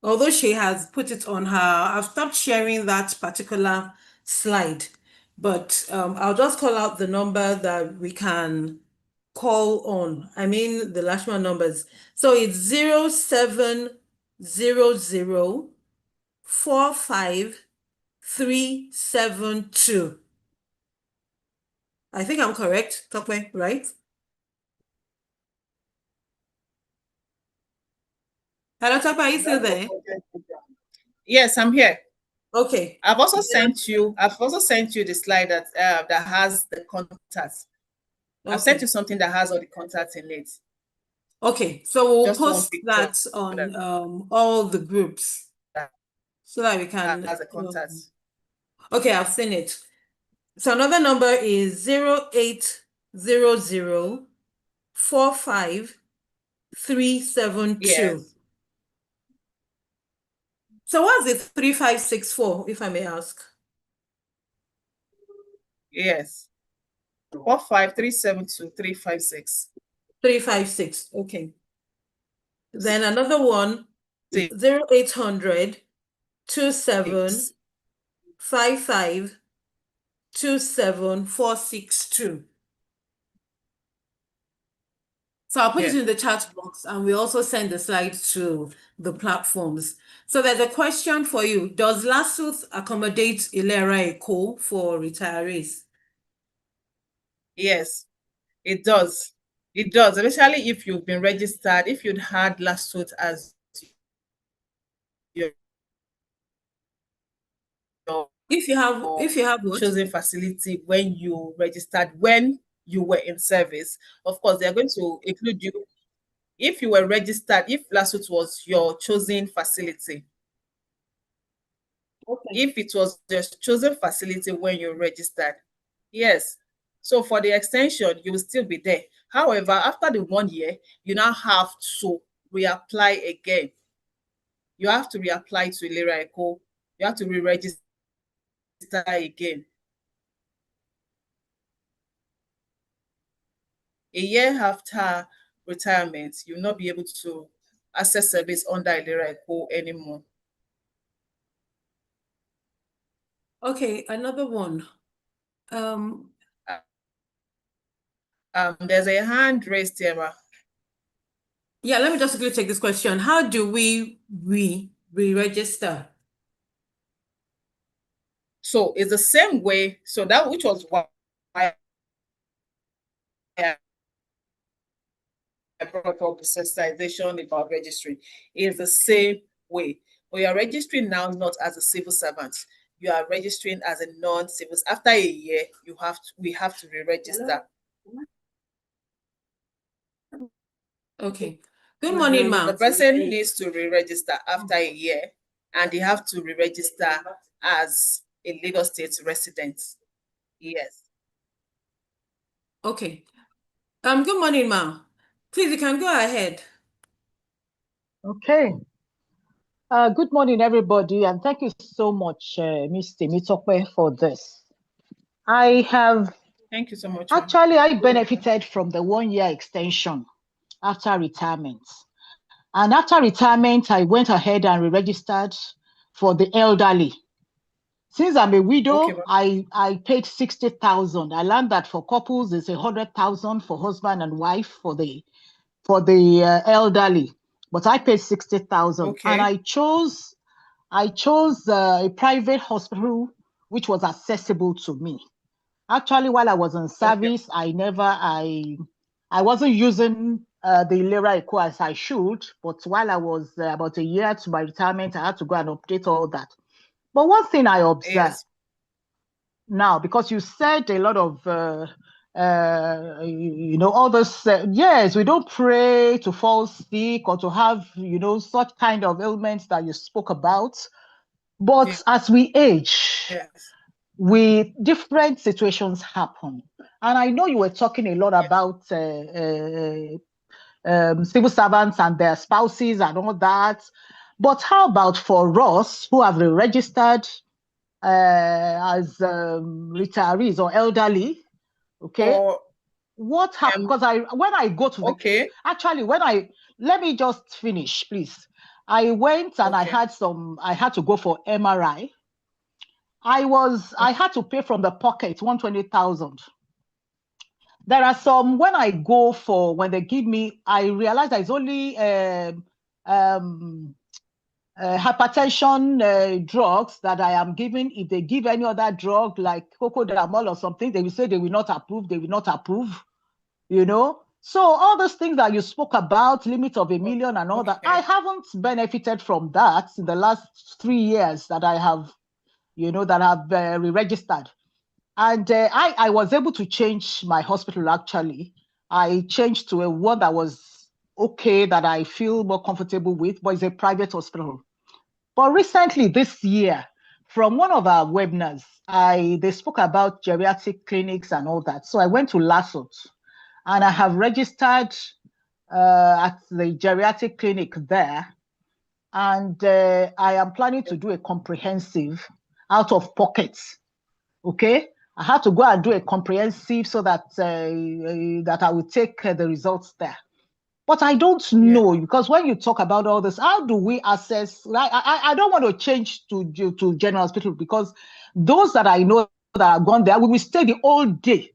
although she has put it on her. I've stopped sharing that particular slide, but I'll just call out the number that we can call on. I mean, the Lashman numbers. So it's 0700-45-372. I think I'm correct, Tokwe, right? Hello, Tokwe, are you still there? Yes, I'm here. Okay. I've also sent you the slide that that has the contacts. I've sent you something that has all the contacts in it. Okay, so we'll Just one post picture that on all the groups so that we can. has the contacts. Okay, I've seen it. So another number is 0800-45-372. Yes. So what's the 3564, if I may ask? Yes. 45-372-356. 356. Okay. Then another one, 0800-2755-27462. So I'll put it in the chat box, and we also send the slides to the platforms. So there's a question for you. Does LASUTH accommodate Ilera Eco for retirees? Yes, it does. It does, especially if you've been registered, if you'd had LASUTH as your if you have what? chosen facility when you registered, when you were in service, of course, they're going to include you. If you were registered, if LASUTH was your chosen facility, if it was your chosen facility when you registered, yes. So for the extension, you will still be there. However, after the 1 year, you now have to reapply again. You have to reapply to Ilera Eco. You have to re-register again. A year after retirement, you'll not be able to access service under Ilera Eco anymore. Okay, another one. There's a hand raised here. Yeah, let me just quickly take this question. How do we re-register? So it's the same way. So that which was why I brought up the sensitization about registering is the same way. But you're registering now not as a civil servant. You are registering as a non-civil. After a year, we have to re-register. Okay. Good morning, ma'am. The person needs to re-register after a year, and they have to re-register as a Lagos State resident. Yes. Okay. Good morning, ma'am. Please, you can go ahead. Okay. Good morning, everybody, and thank you so much, Ms. Temitope, for this. Thank you so much. Actually, I benefited from the 1-year extension after retirement. And after retirement, I went ahead and re-registered for the elderly. Since I'm a widow, Okay, I paid 60,000. I learned that for couples, it's 100,000 for husband and wife for the elderly. But I paid 60,000, okay. and I chose a private hospital which was accessible to me. Actually, while I was in service, Okay. I wasn't using the Ilera Eco as I should. But while I was about a year to my retirement, I had to go and update all that. But one thing I observed Yes. now, because you said a lot of all this. Yes, we don't pray to fall sick or to have such kind of ailments that you spoke about. But as we age, Yes. different situations happen. And I know you were talking a lot about civil servants and their spouses and all that. But how about for us who have registered as retirees or elderly? Okay. Or What happened? Because when I go to okay. actually, let me just finish, please. I went and Okay. I had to go for MRI. I had to pay from the pocket 120,000. There are some, when they give me, I realize there's only hypertension drugs that I am given. If they give any other drug like cocodamol or something, they will say they will not approve, So all those things that you spoke about, limit of 1 million and all that, I haven't benefited from that in the last 3 years that I have, re-registered. And I was able to change my hospital, actually. I changed to a one that was okay, that I feel more comfortable with, but it's a private hospital. But recently, this year, from one of our webinars, they spoke about geriatric clinics and all that. So I went to LASOT, and I have registered at the geriatric clinic there. And I am planning to do a comprehensive out of pocket. Okay, I had to go and do a comprehensive so that I will take the results there. But I don't know, because when you talk about all this, how do we assess? I don't want to change to general hospital, because those that I know that are gone there, we will stay the whole day.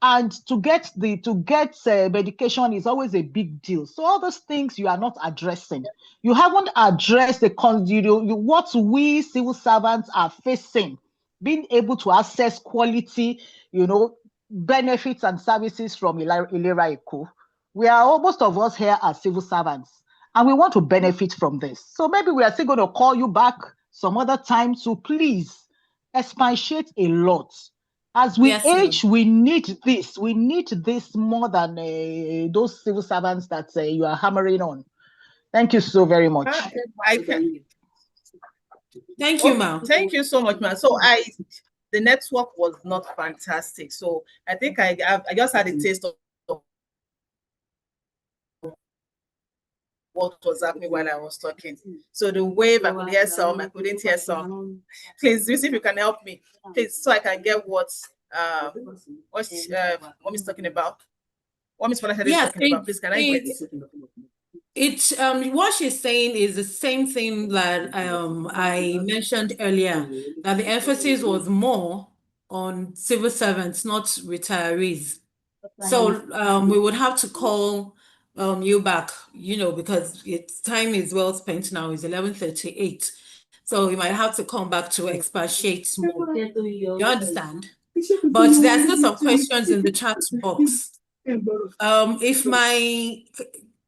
And to get medication is always a big deal. So all those things you are not addressing. You haven't addressed what we civil servants are facing, being able to access quality, benefits and services from Ilera Eco. Most of us here are civil servants, and we want to benefit from this. So maybe we are still going to call you back some other time to please expatiate a lot. As we age, we need this. We need this more than those civil servants that you are hammering on. Thank you so very much. Thank you, ma'am. Thank you so much, ma'am. So the network was not fantastic. So I think I just had a taste of what was happening while I was talking. So the wave, I could hear some, I couldn't hear some. Please, see if you can help me, please, so I can get what Mommy's talking about. What Miss Falash is talking about. Please, can I get It's what she's saying is the same thing that I mentioned earlier, that the emphasis was more on civil servants, not retirees. So we would have to call you back, because time is well spent now. It's 11:38. So we might have to come back to expatiate more. You understand? But there are still some questions in the chat box. If my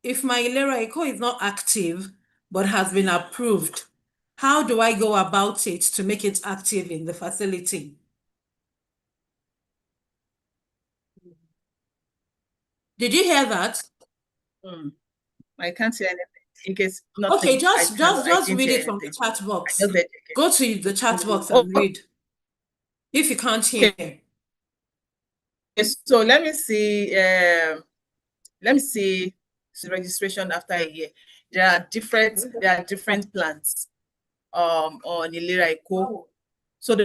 Ilera Eco is not active but has been approved, how do I go about it to make it active in the facility? Did you hear that? I can't see anything. In case nothing. Okay, just didn't read hear it from the anything. chat box. I just read it. Go to the chat box and read. If you can't hear. Okay. So let me see. The registration after a year. There are different plans on Ilera Eco. So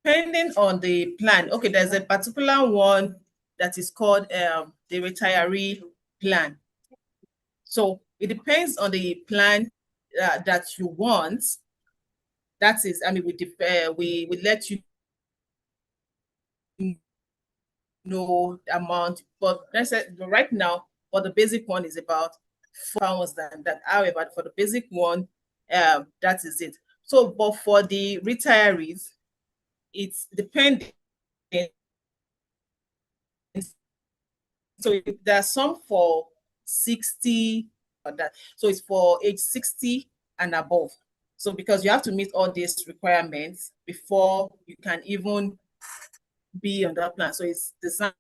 depending on the plan, okay, there's a particular one that is called the retiree plan. So it depends on the plan that you want. That is, I mean, we let you know the amount, but let's say right now, for the basic one is about £4 than that. However, for the basic one, that is it. So, but for the retirees, it's depending. So there are some for 60 or that. So it's for age 60 and above. So because you have to meet all these requirements before you can even be on that plan. So it's designed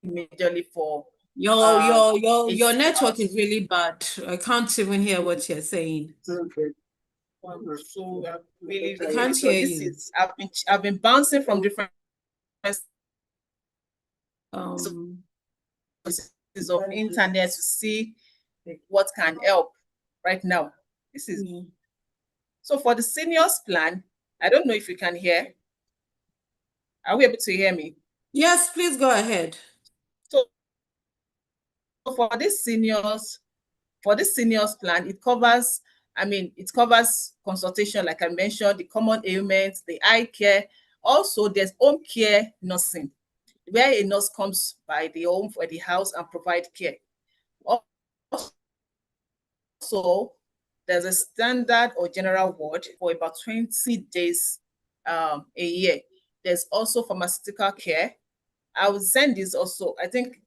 majorly for your network is really bad. I can't even hear what you're saying. So really, I can't hear you. I've been bouncing from different sources of internet to see what can help right now. This is so for the seniors plan. I don't know if you can hear. Are we able to hear me? Yes, please go ahead. So for this seniors plan, it covers, it covers consultation, like I mentioned, the common ailments, the eye care. Also, there's home care nursing, where a nurse comes by the home for the house and provide care. Also, there's a standard or general ward for about 20 days a year. There's also pharmaceutical care. I will send this also. I think,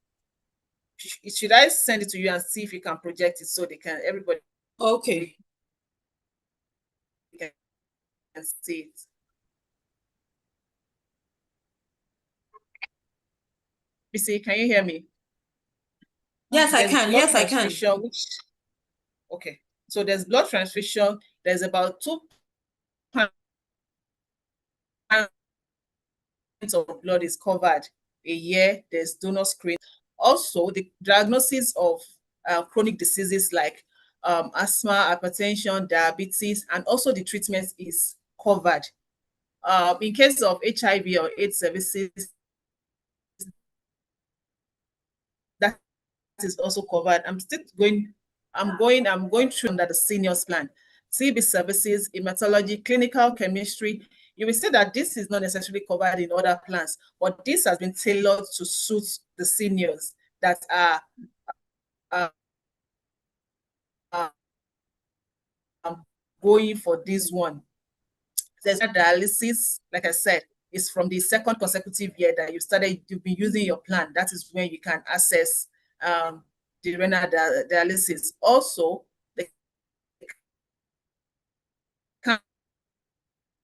should I send it to you and see if you can project it so everybody okay can see it? BC, can you hear me? Yes, I can. Yes, I can. Okay, so there's blood transfusion. There's about 2 pints of blood is covered a year. There's donor screen. Also, the diagnosis of chronic diseases like asthma, hypertension, diabetes, and also the treatment is covered. In case of HIV or AIDS services, that is also covered. I'm going through under the seniors plan. TB services, hematology, clinical chemistry. You will see that this is not necessarily covered in other plans, but this has been tailored to suit the seniors that are going for this one. There's dialysis, like I said, is from the second consecutive year that you've been using your plan. That is when you can access the renal dialysis. Also, the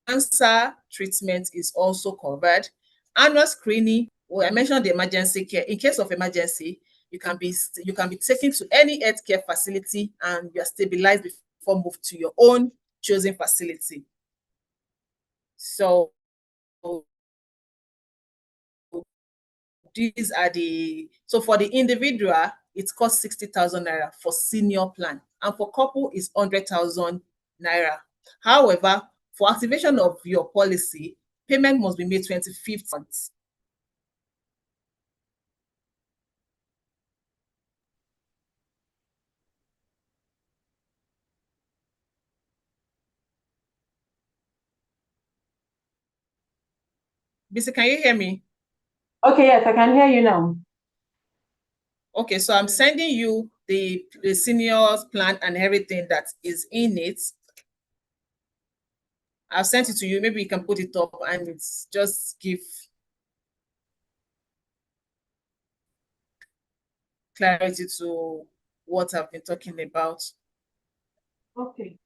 cancer treatment is also covered. Annual screening. Well, I mentioned the emergency care. In case of emergency, you can be taken to any healthcare facility and you are stabilized before moved to your own chosen facility. So these are for the individual, it costs 60,000 naira for senior plan, and for couple is 100,000 naira. However, for activation of your policy, payment must be made 25th month. Bisi, can you hear me? Okay, yes, I can hear you now. Okay, so I'm sending you the seniors plan and everything that is in it. I've sent it to you. Maybe you can put it up and it's just give clarity to what I've been talking about. Okay.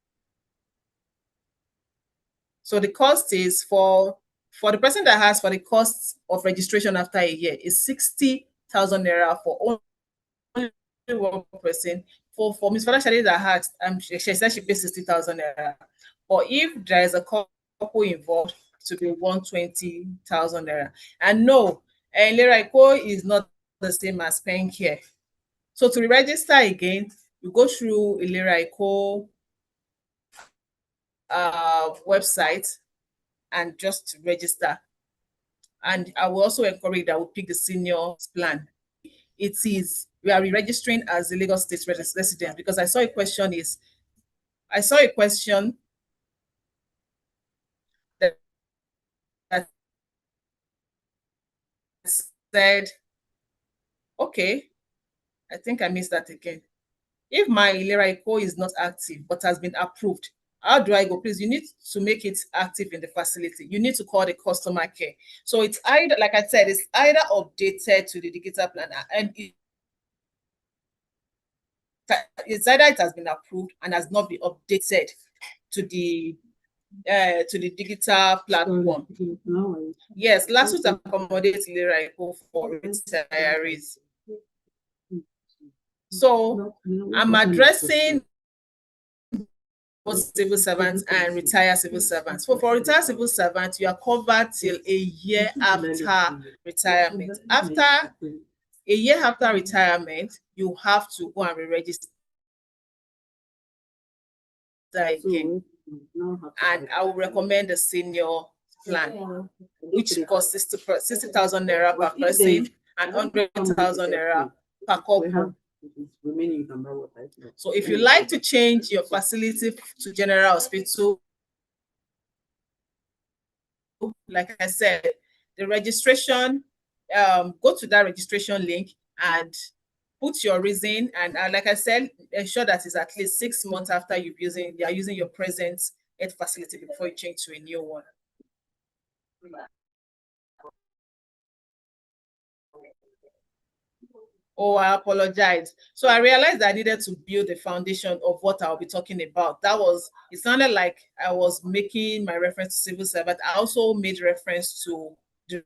So the cost is for the person that has for the cost of registration after a year is 60,000 naira for only one person. For Ms. Falashade that had, she said she pays 60,000 naira. Or if there is a couple involved, to be 120,000 naira. And no, Leraiko is not the same as paying care. So to register again, you go through Leraiko website and just register. And I will also encourage that we pick the seniors plan. It is, we are re-registering as a Lagos State resident, because I saw a question that said, okay, I think I missed that again. If my Leraiko is not active but has been approved, how do I go? Please, you need to make it active in the facility. You need to call the customer care. So it's either, like I said, it's either updated to the digital plan, and it's either it has been approved and has not been updated to the digital platform. Yes, last week accommodates Leraiko for retirees. So I'm addressing both civil servants and retired civil servants. So for retired civil servants, you are covered till a year after retirement. After a year after retirement, you have to go and re-register again. And I will recommend the senior plan, which costs 60,000 naira per person and 100,000 naira per couple. So if you like to change your facility to general hospital, like I said, the registration, go to that registration link and put your reason. And like I said, ensure that it's at least 6 months after you are using your present health facility before you change to a new one. Oh, I apologize. So I realized I needed to build a foundation of what I'll be talking about. It sounded like I was making my reference to civil servant. I also made reference to the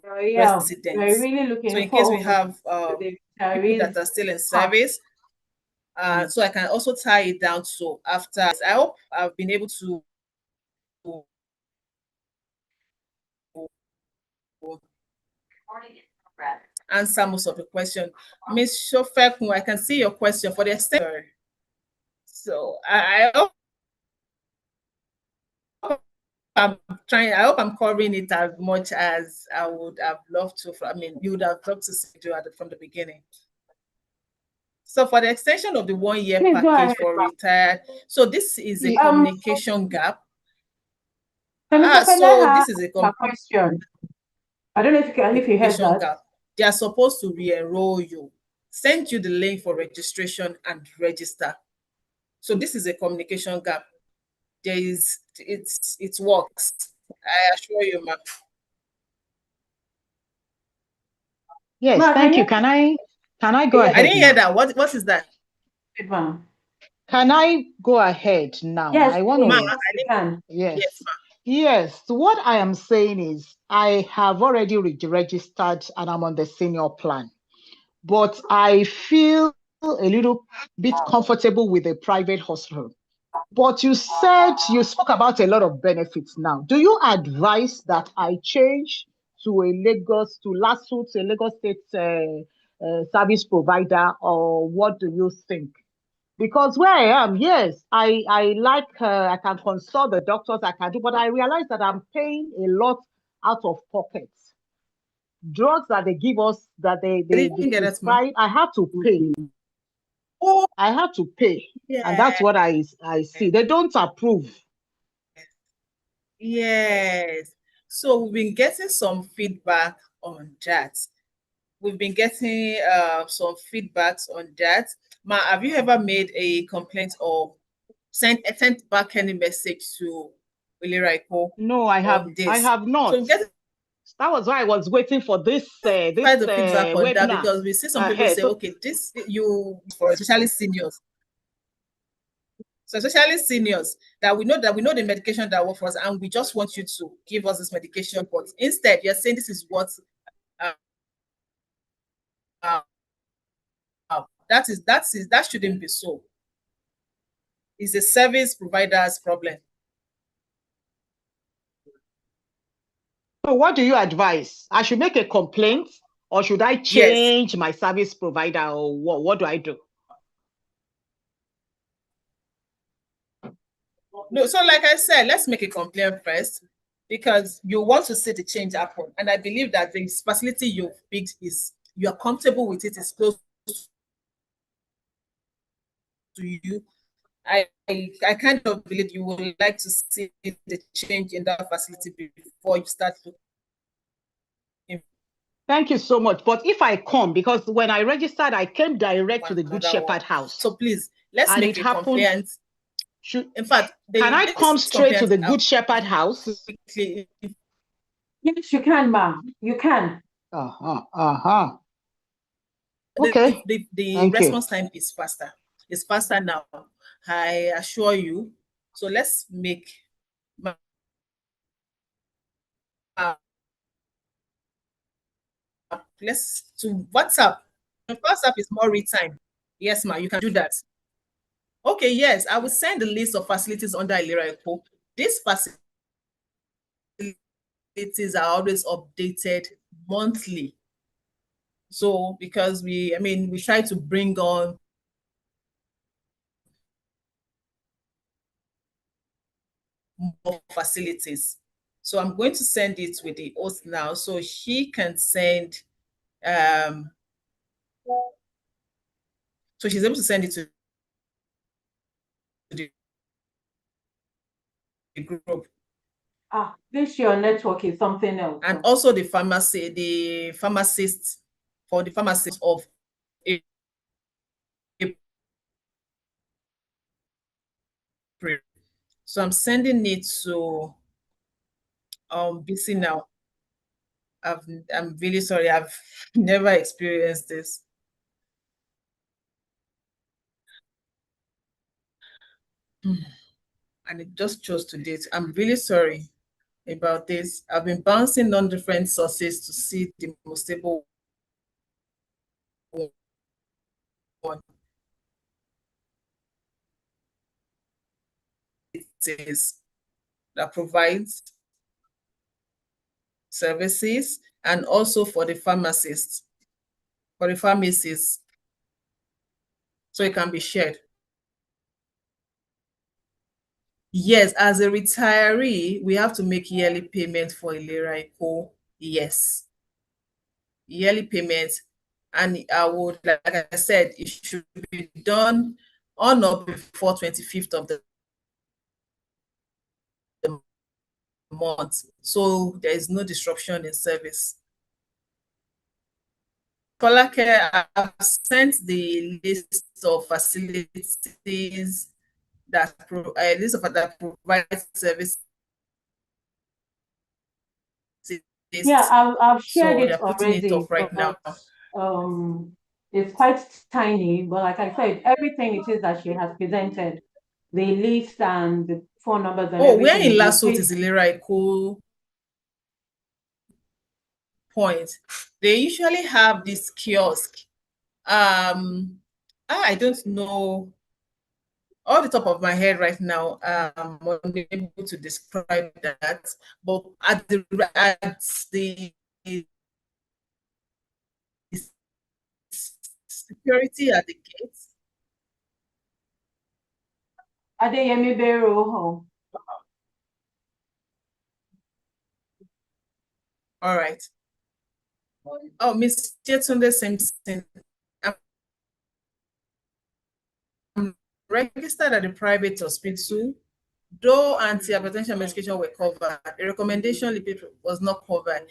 residents. We're really looking so in case we have people that are still in service, so I can also tie it down. So after, I hope I've been able to answer most of the question. Ms. Shofekun, I can see your question for the extent. So I hope I hope I'm covering it as much as I would have loved to. I mean, you would have loved to see it from the beginning. So for the extension of the 1 year package for retired, so this is a communication gap. So this is a question. I don't know if you heard that. Gap. They are supposed to re-enroll you, send you the link for registration and register. So this is a communication gap. It works. I assure you, ma'am. Yes, thank you. Can I go ahead? I didn't hear that. What is that? Can I go ahead now? Yes, I want to. Yes. Yes. So what I am saying is I have already registered and I'm on the senior plan, but I feel a little bit comfortable with a private hospital. But you spoke about a lot of benefits now. Do you advise that I change to a Lagos State service provider, or what do you think? Because where I am, yes, I I can consult the doctors, I can do, but I realize that I'm paying a lot out of pocket. Drugs that they give us, that they prescribe, I have to pay. Oh, I have to pay, and that's what I see. They don't approve. Yes. So we've been getting some feedback on that. we've been getting some feedbacks on that. Ma, have you ever made a complaint or sent back any message to Ilera Eko? No, I have not. So that was why I was waiting for this quite the feedback on that, because we see some people say, okay, this you for especially seniors. So especially seniors that we know the medication that works for us, and we just want you to give us this medication, but instead you're saying this is what that shouldn't be so. It's a service provider's problem. So what do you advise? I should make a complaint, or should I change my service provider, or what do I do? No, so like I said, let's make a complaint first, because you want to see the change happen. And I believe that the facility you've picked you're comfortable with it, is close to you. I kind of believe you would like to see the change in that facility before you start to. Thank you so much. But if I come, because when I registered, I came direct to the Good Shepherd house. So please, let's make a complaint. In fact, can I come straight to the Good Shepherd house? Quickly. Yes, you can, ma'am. You can. Okay. The response time is faster. It's faster now, I assure you. So let's make let's to WhatsApp. WhatsApp is more real time. Yes, ma, you can do that. Okay, yes, I will send the list of facilities under Ilera Eko. These facilities are always updated monthly. So because we try to bring on more facilities. So I'm going to send it with the host now, so she can send so she's able to send it to the group. This your network is something else. And also the pharmacist of April. So I'm sending it to BC now. I'm really sorry, I've never experienced this. And it just chose to date. I'm really sorry about this. I've been bouncing on different sources to see the most stable one. It is that provides services, and also for the pharmacists, for the pharmacists, so it can be shared. Yes, as a retiree, we have to make yearly payment for Ilera Eko. Yes, yearly payments, and I would, like I said, it should be done on or before 25th of the month, so there is no disruption in service. Folake, I've sent the list of facilities that provide services. Yeah, I've shared it already. It up right now. It's quite tiny, but like I said, everything it is that she has presented, the list and the phone numbers and everything. Where in Lasso is Ilera Eko point? They usually have this kiosk. I don't know off the top of my head right now. I'm unable to describe that, but at the security at the gates. Adeyemi Bero. All right. Oh, Miss Jetunde Simpson. I'm registered at the private hospital. Though anti-hypertension medication were covered, the recommendation was not covered.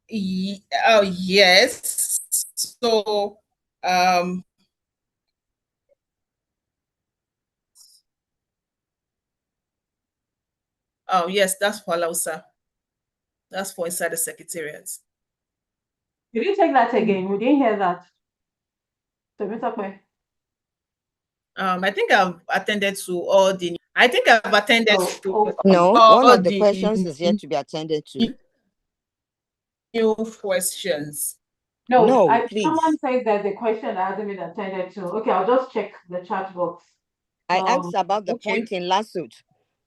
Yes. So, oh yes, that's for Alausa. That's for inside the Secretariat. Did you take that again? We didn't hear that. Temitope. I think I've attended to all the. I think I've attended to No, all one of the the questions is yet to be attended to. new questions. No, No, someone please. said that the question that hasn't been attended to. Okay, I'll just check the chat box. I asked about the Okay. point in Lasut,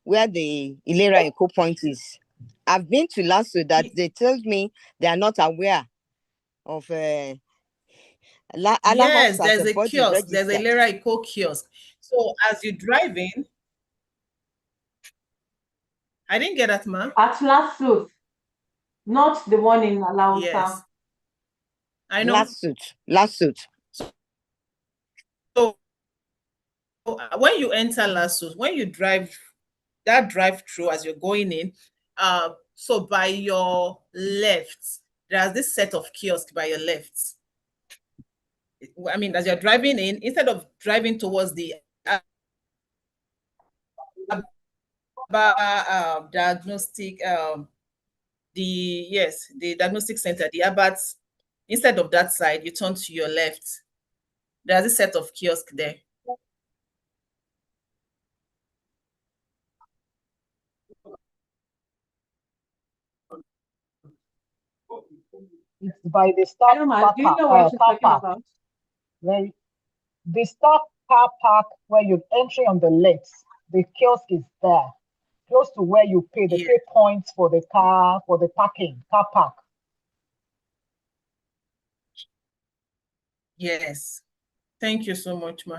where the Ilera Eco point is. I've been to Lasut that they told me they are not aware of Yes, Alausa as there's a a body kiosk. There's a registered. Lera Eco kiosk. So as you drive in, I didn't get that, ma. At Lasut, not the one in Alausa. Yes, I know. Lasut. So when you enter Lasut, when you drive that drive-through as you're going in, so by your left, there's this set of kiosks by your left. I mean, as you're driving in, instead of driving towards the diagnostic, the diagnostic center, the Abbott's, instead of that side, you turn to your left. There's a set of kiosks there. It's by the staff Do you know what she's car talking park. about? Where the staff car park where you enter on the left, the kiosk is there, close to where you pay the pay points for the car for the car park. Yes. Thank you so much, ma.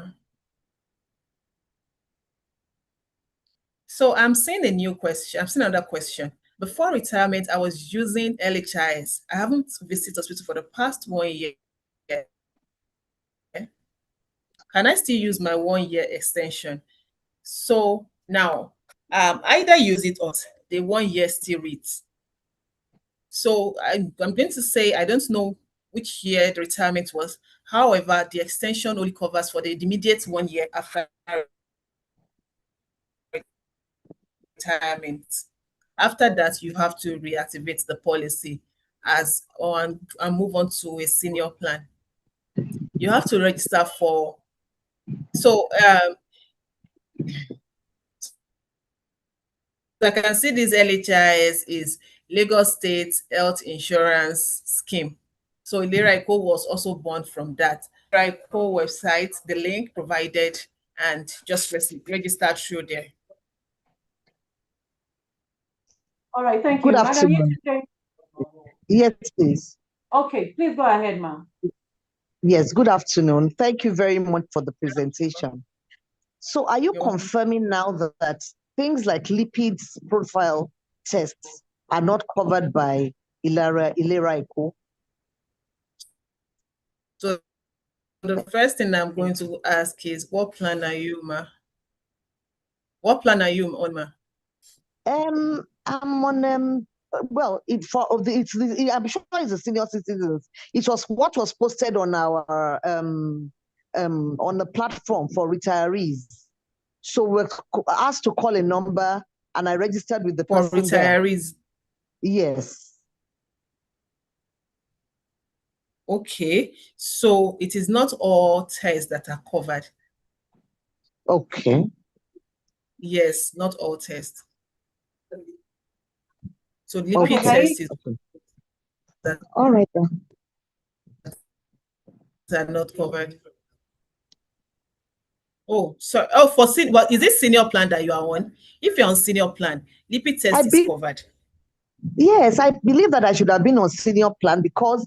So I'm seeing a new question. I'm seeing another question. Before retirement, I was using LHIS. I haven't visited hospital for the past 1 year. Can I still use my 1 year extension? So now, either use it or the 1 year still reads. So I'm going to say I don't know which year the retirement was. However, the extension only covers for the immediate 1 year after retirement. After that, you have to reactivate the policy and move on to a senior plan. You have to register for. So I can see this LHIS is Lagos State Health Insurance Scheme. So Ilera Eco was also born from that. Ilera Eco website, the link provided, and just register through there. All right, thank you. Good Madam, afternoon. Yes, please. Okay, please go ahead, ma'am. Yes, good afternoon. Thank you very much for the presentation. So are you confirming now that things like lipids profile tests are not covered by Ilera Eco? So the first thing I'm going to ask is, what plan are you, ma? What plan are you on, ma? I'm on well, I'm sure it's the senior citizens. It was what was posted on our on the platform for retirees. So we're asked to call a number, and I registered with the For person there. retirees. Yes. Okay, so it is not all tests that are covered. Okay. Yes, not all tests. So lipid Okay. test is that All right then. are not covered. Oh, sorry. Oh, what is this senior plan that you are on? If you're on senior plan, lipid test is covered. Yes, I believe that I should have been on senior plan because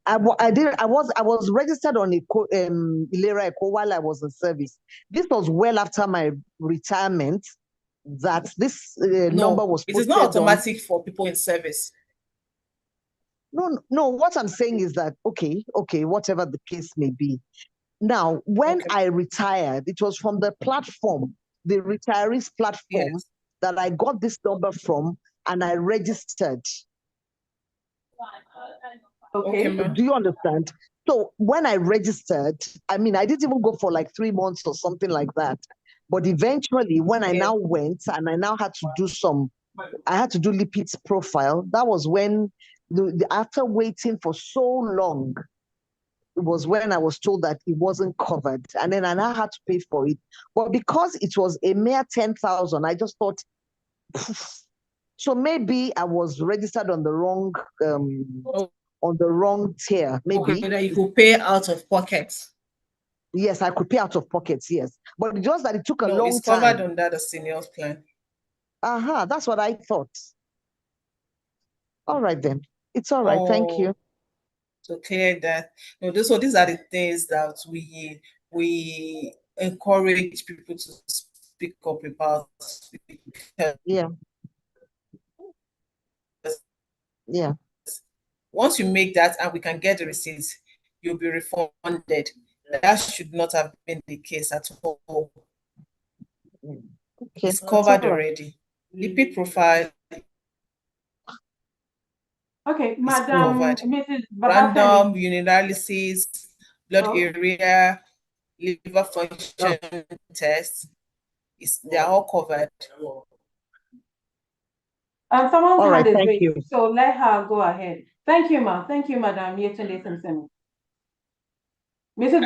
I was registered on Ilera Eco while I was in service. This was well after my retirement that this number was posted. It is not automatic for people in service. No, what I'm saying is that, okay, whatever the case may be. Now, when I retired, it was from the platform, the retirees platform, that I got this number from and I registered. Okay, ma'am. Do you understand? So when I registered, I mean, I didn't even go for like 3 months or something like that. But eventually, when I now went and I now had to do I had to do lipids profile. That was when, after waiting for so long, it was when I was told that it wasn't covered. And then I now had to pay for it. But because it was a mere 10,000, I just thought, poof. So maybe I was registered on the wrong tier, maybe. Okay, that you could pay out of pocket. Yes, I could pay out of pockets, yes. But just that it took a long time. It's covered under the seniors plan. That's what I thought. All right then. It's all right. Thank you. To clear that. So these are the things that we encourage people to speak up about. Yeah. Yeah. Once you make that and we can get the receipts, you'll be refunded. That should not have been the case at all. Okay, it's covered already. Lipid profile. Okay, Madam Mrs. Random urinalysis, blood area, liver function tests. They're all covered. Someone's hand is raised, you. So let her go ahead. Thank you, ma'am. Thank you, Madam Yetunde Simpson. Mrs.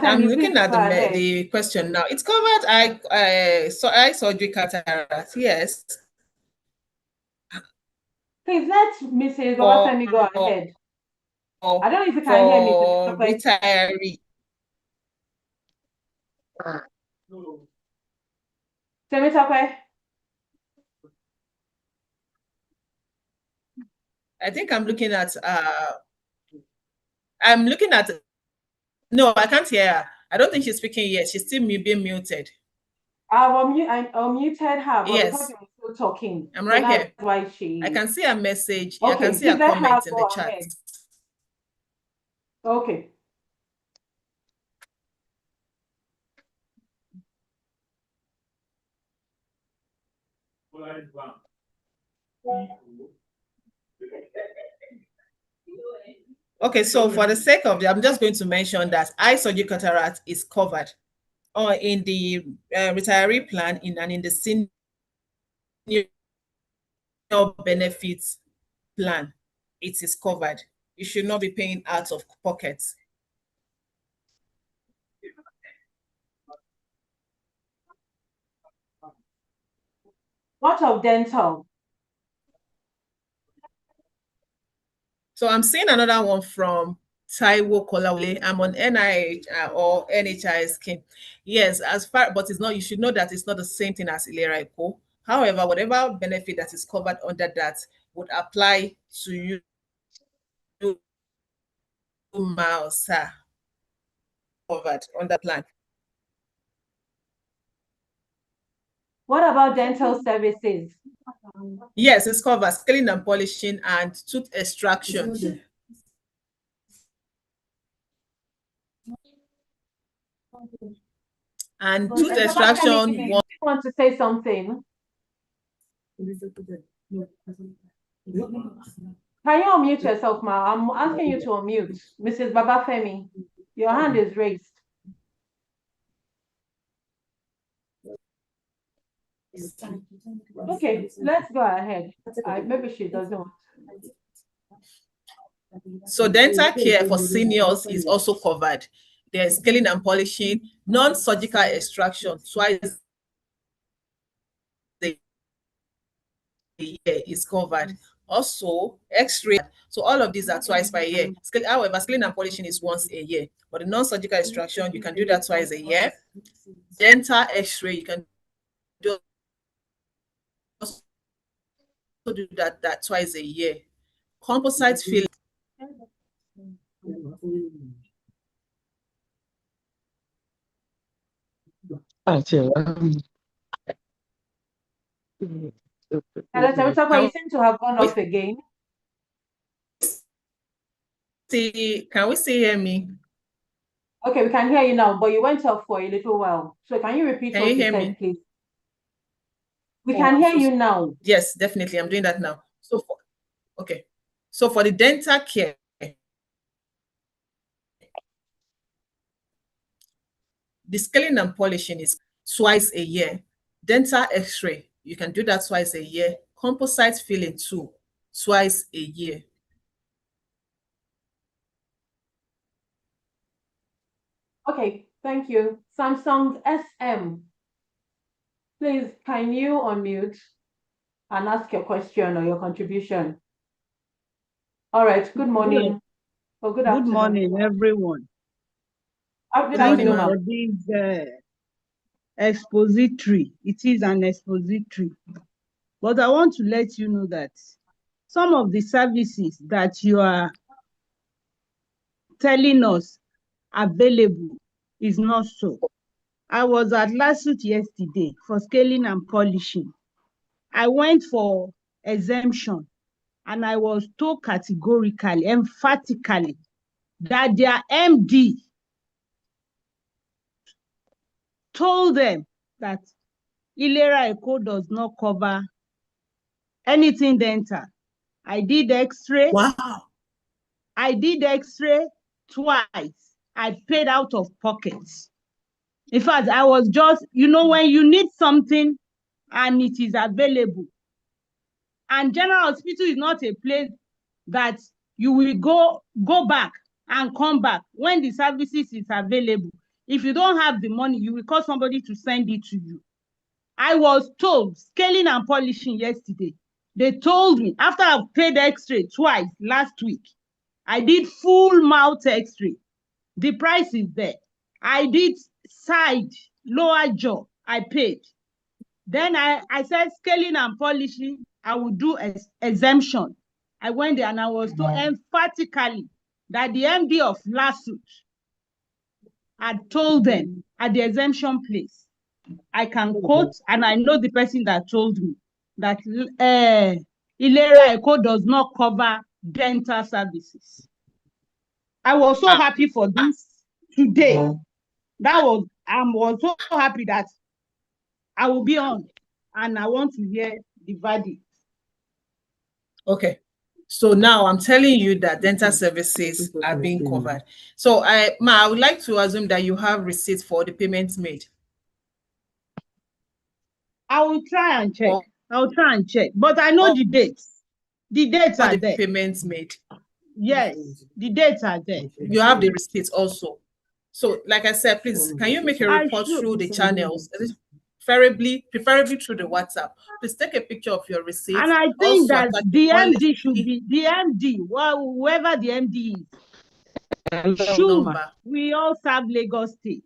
I'm looking at the question now. It's covered. I surgery cataract. Yes. Please let Mrs. Babafemi go ahead. I don't know if you can hear me. Retiree. Temitope. I think I'm looking at no, I can't hear her. I don't think she's speaking yet. She's still being muted. I unmuted her, but yes. because you're still talking. I'm right here. Why she... I can see a message. Okay, I can see a comment in the chat. Ahead. Okay. Okay, so for the sake of it, I'm just going to mention that eye surgery cataract is covered in the retiree plan and in the senior benefits plan. It is covered. You should not be paying out of pocket. What of dental? So I'm seeing another one from Taiwo Kolawole. I'm on NIH or NHI scheme. Yes, but it's not. You should know that it's not the same thing as Ilera Eco. However, whatever benefit that is covered under that would apply to you, Alausa, covered on the plan. What about dental services? Yes, it's covered scaling and polishing and tooth extraction. And tooth extraction. Want to say something? Can you unmute yourself, ma? I'm asking you to unmute. Mrs. Babafemi, your hand is raised. Okay, let's go ahead. Maybe she doesn't want to. So dental care for seniors is also covered. There's scaling and polishing, non-surgical extraction twice a year is covered. Also, X-ray. So all of these are twice per year. However, scaling and polishing is once a year. But the non-surgical extraction, you can do that twice a year. Dental X-ray, you can do that twice a year. Composite filling. Hello, Temitope, you seem to have gone off again. Can we see hear me? Okay, we can hear you now, but you went off for a little while. So can you repeat what you said, please? We can hear you now. Yes, definitely. I'm doing that now. So So for the dental care, the scaling and polishing is twice a year. Dental x-ray, you can do that twice a year. Composite filling too, twice a year. Okay, thank you. Samsung SM, please, can you unmute and ask your question or your contribution? All right, good morning or good Good afternoon. morning, everyone. Good Thank you afternoon, for this expository. It is an expository. But I want to let you know that some of the services that you are telling us available is not so. I was at Lasut yesterday for scaling and polishing. I went for exemption and I was told categorically, emphatically, that their MD told them that Ilera Eco does not cover anything dental. I did x-ray. Wow. I did x-ray twice. I paid out of pockets. In fact, I was just, when you need something and it is available, and General Hospital is not a place that you will go back and come back when the services is available. If you don't have the money, you will call somebody to send it to you. I was told, scaling and polishing yesterday, they told me, after I've paid x-ray twice last week, I did full mouth x-ray. The price is there. I did side, lower jaw, I paid. Then I said scaling and polishing, I would do exemption. I went there and I was told emphatically that the MD of Lasut had told them at the exemption place. I can quote, and I know the person that told me that Ilera Eco does not cover dental services. I was so happy for this today. I was so happy that I will be on, and I want to hear the verdict. Okay. So now I'm telling you that dental services are being covered. So I would like to assume that you have receipts for the payments made. I will try and check. But I know the dates. The dates are there. Payments made. Yes, the dates are there. You have the receipts also. So, like I said, please, can you make a report through the channels, preferably through the WhatsApp? Please take a picture of your receipts. And I think that the MD should be the MD, whoever the MD is. We all serve Lagos State.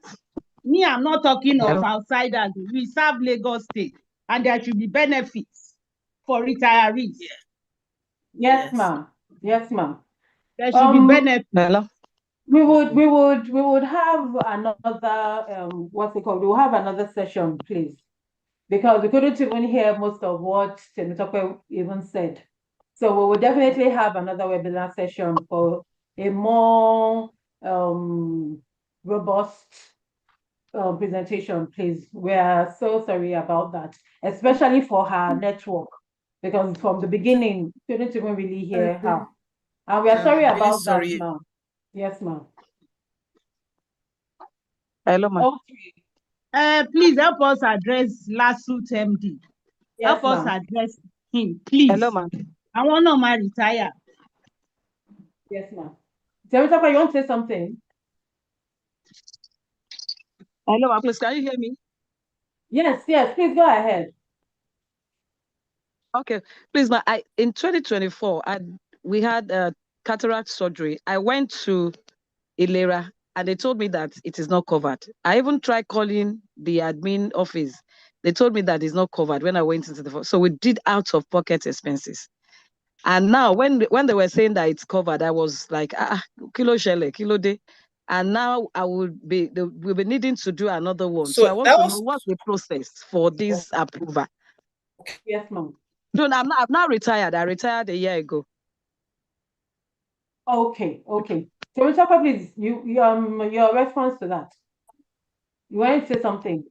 Me, I'm not talking of outsiders. We serve Lagos State, and there should be benefits for retirees. Yes, ma'am. Yes, ma'am. There should be benefits. We would have another what's it called? We'll have another session, please, because we couldn't even hear most of what Temitope even said. So we will definitely have another webinar session for a more robust presentation, please. We are so sorry about that, especially for her network, because from the beginning, we couldn't even really hear her. And we are sorry about that, ma'am. Yes, ma'am. Hello, ma'am. Okay. Please help us address Lasut MD. Yes, help us address him, please. Hello, ma'am. I want to retire. Yes, ma'am. Temitope, you want to say something? Hello, ma'am. Please, can you hear me? Yes, please go ahead. Okay, please, ma'am. In 2024, we had cataract surgery. I went to Ilera and they told me that it is not covered. I even tried calling the admin office. They told me that it's not covered when I went into the. So we did out of pocket expenses. And now when they were saying that it's covered, I was like, kilo shele, kilo day. And now we'll be needing to do another one. So I want to know what's the process for this approval. Yes, ma'am. No, I'm not retired. I retired a year ago. Okay. Temitope, please, your response to that. You want to say something?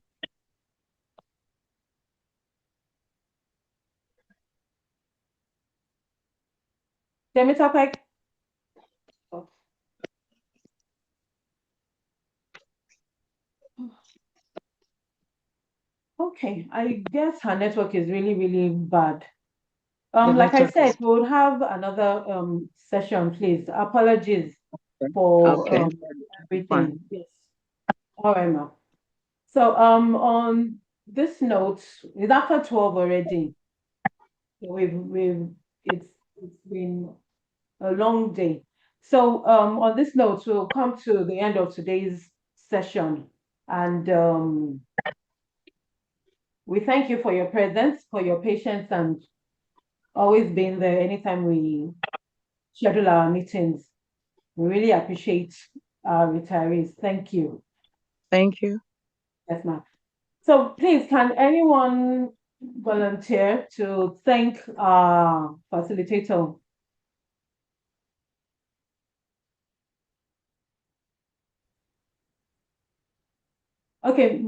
Temitope. Okay, I guess her network is really, really bad. Like I said, we will have another session, please. Apologies for everything. Yes. All right, ma'am. So on this note, it's after 12 already. It's been a long day. So on this note, we'll come to the end of today's session, and we thank you for your presence, for your patience, and always being there anytime we schedule our meetings. We really appreciate our retirees. Thank you. Thank you. Yes, ma'am. So please, can anyone volunteer to thank our facilitator? Okay,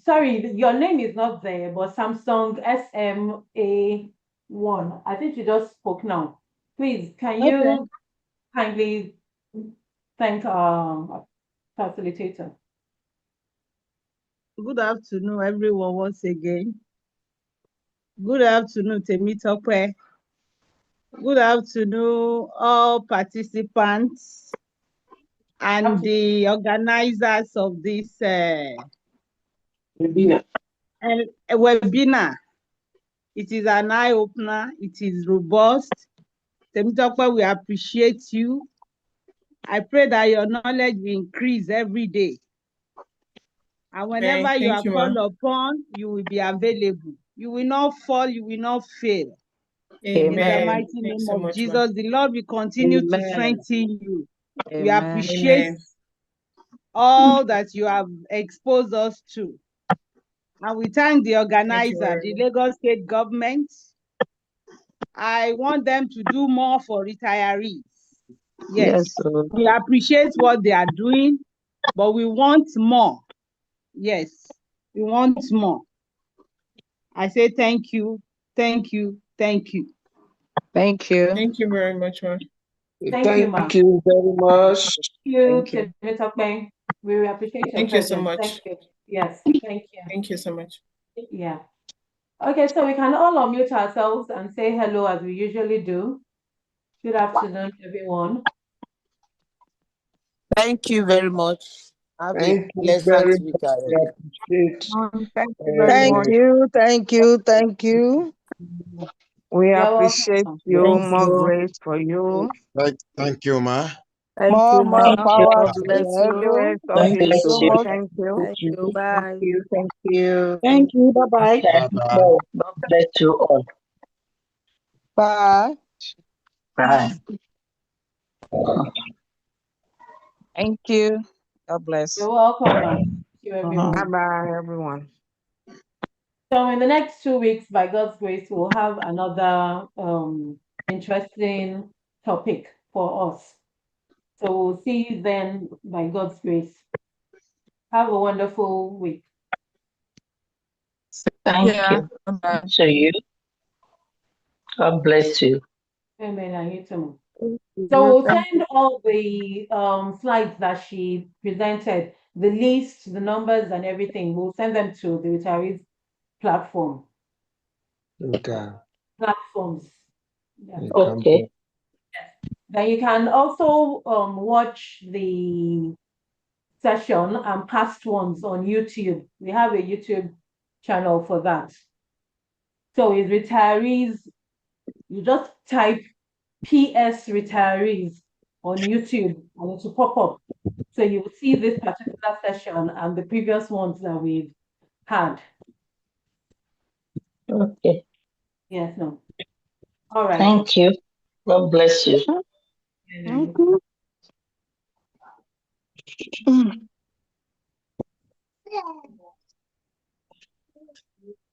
sorry, your name is not there, but Samsung SMA1. I think you just spoke now. Please, can you kindly thank our facilitator? Good afternoon, everyone, once again. Good afternoon, Temitope. Good afternoon, all participants and the organizers of this webinar. It is an eye-opener. It is robust. Temitope, we appreciate you. I pray that your knowledge will increase every day. And whenever you are called upon, you will be available. You will not fall, you will not fail. Amen. In the mighty name of Jesus, the Lord will continue to strengthen you. We appreciate all that you have exposed us to. And we thank the organizer, the Lagos State government. I want them to do more for retirees. Yes, we appreciate what they are doing, but we want more. Yes, we want more. I say thank you, thank you, thank you. Thank you. Thank you very much, ma'am. Thank you, ma'am. Thank you very much. Thank you, Temitope. We appreciate your Thank you presence. so much. Thank you. Yes, thank you. Thank you so much. Yeah. Okay, so we can all unmute ourselves and say hello as we usually do. Good afternoon, everyone. Thank you very much. Have Thank a you very pleasant much. I weekend. appreciate. Thank you very Thank much. you, thank you, thank you. We You're appreciate welcome. you. Thank More you. grace for you. Thank you, ma. Thank More you, ma. power God to bless the you. level. Rest of Thank the you so much. Thank you. Thank you. Bye. Thank you. Thank you. Bye-bye. Bye-bye. God bless you all. Bye. Bye. Thank you. God bless. You're welcome, ma'am. Thank you, everyone. Bye-bye, everyone. So in the next 2 weeks, by God's grace, we'll have another interesting topic for us. So we'll see you then by God's grace. Have a wonderful week. Thank you. So you. God bless you. Amen. And you too. So we'll send all the slides that she presented, the list, the numbers and everything. We'll send them to the retirees platform. Okay. Platforms. Yeah. Okay. Then you can also watch the session and past ones on YouTube. We have a YouTube channel for that. So it's retirees, you just type PS retirees on YouTube and it will pop up. So you will see this particular session and the previous ones that we've had. Okay. Yes, no. All right. Thank you. God bless you. Thank you.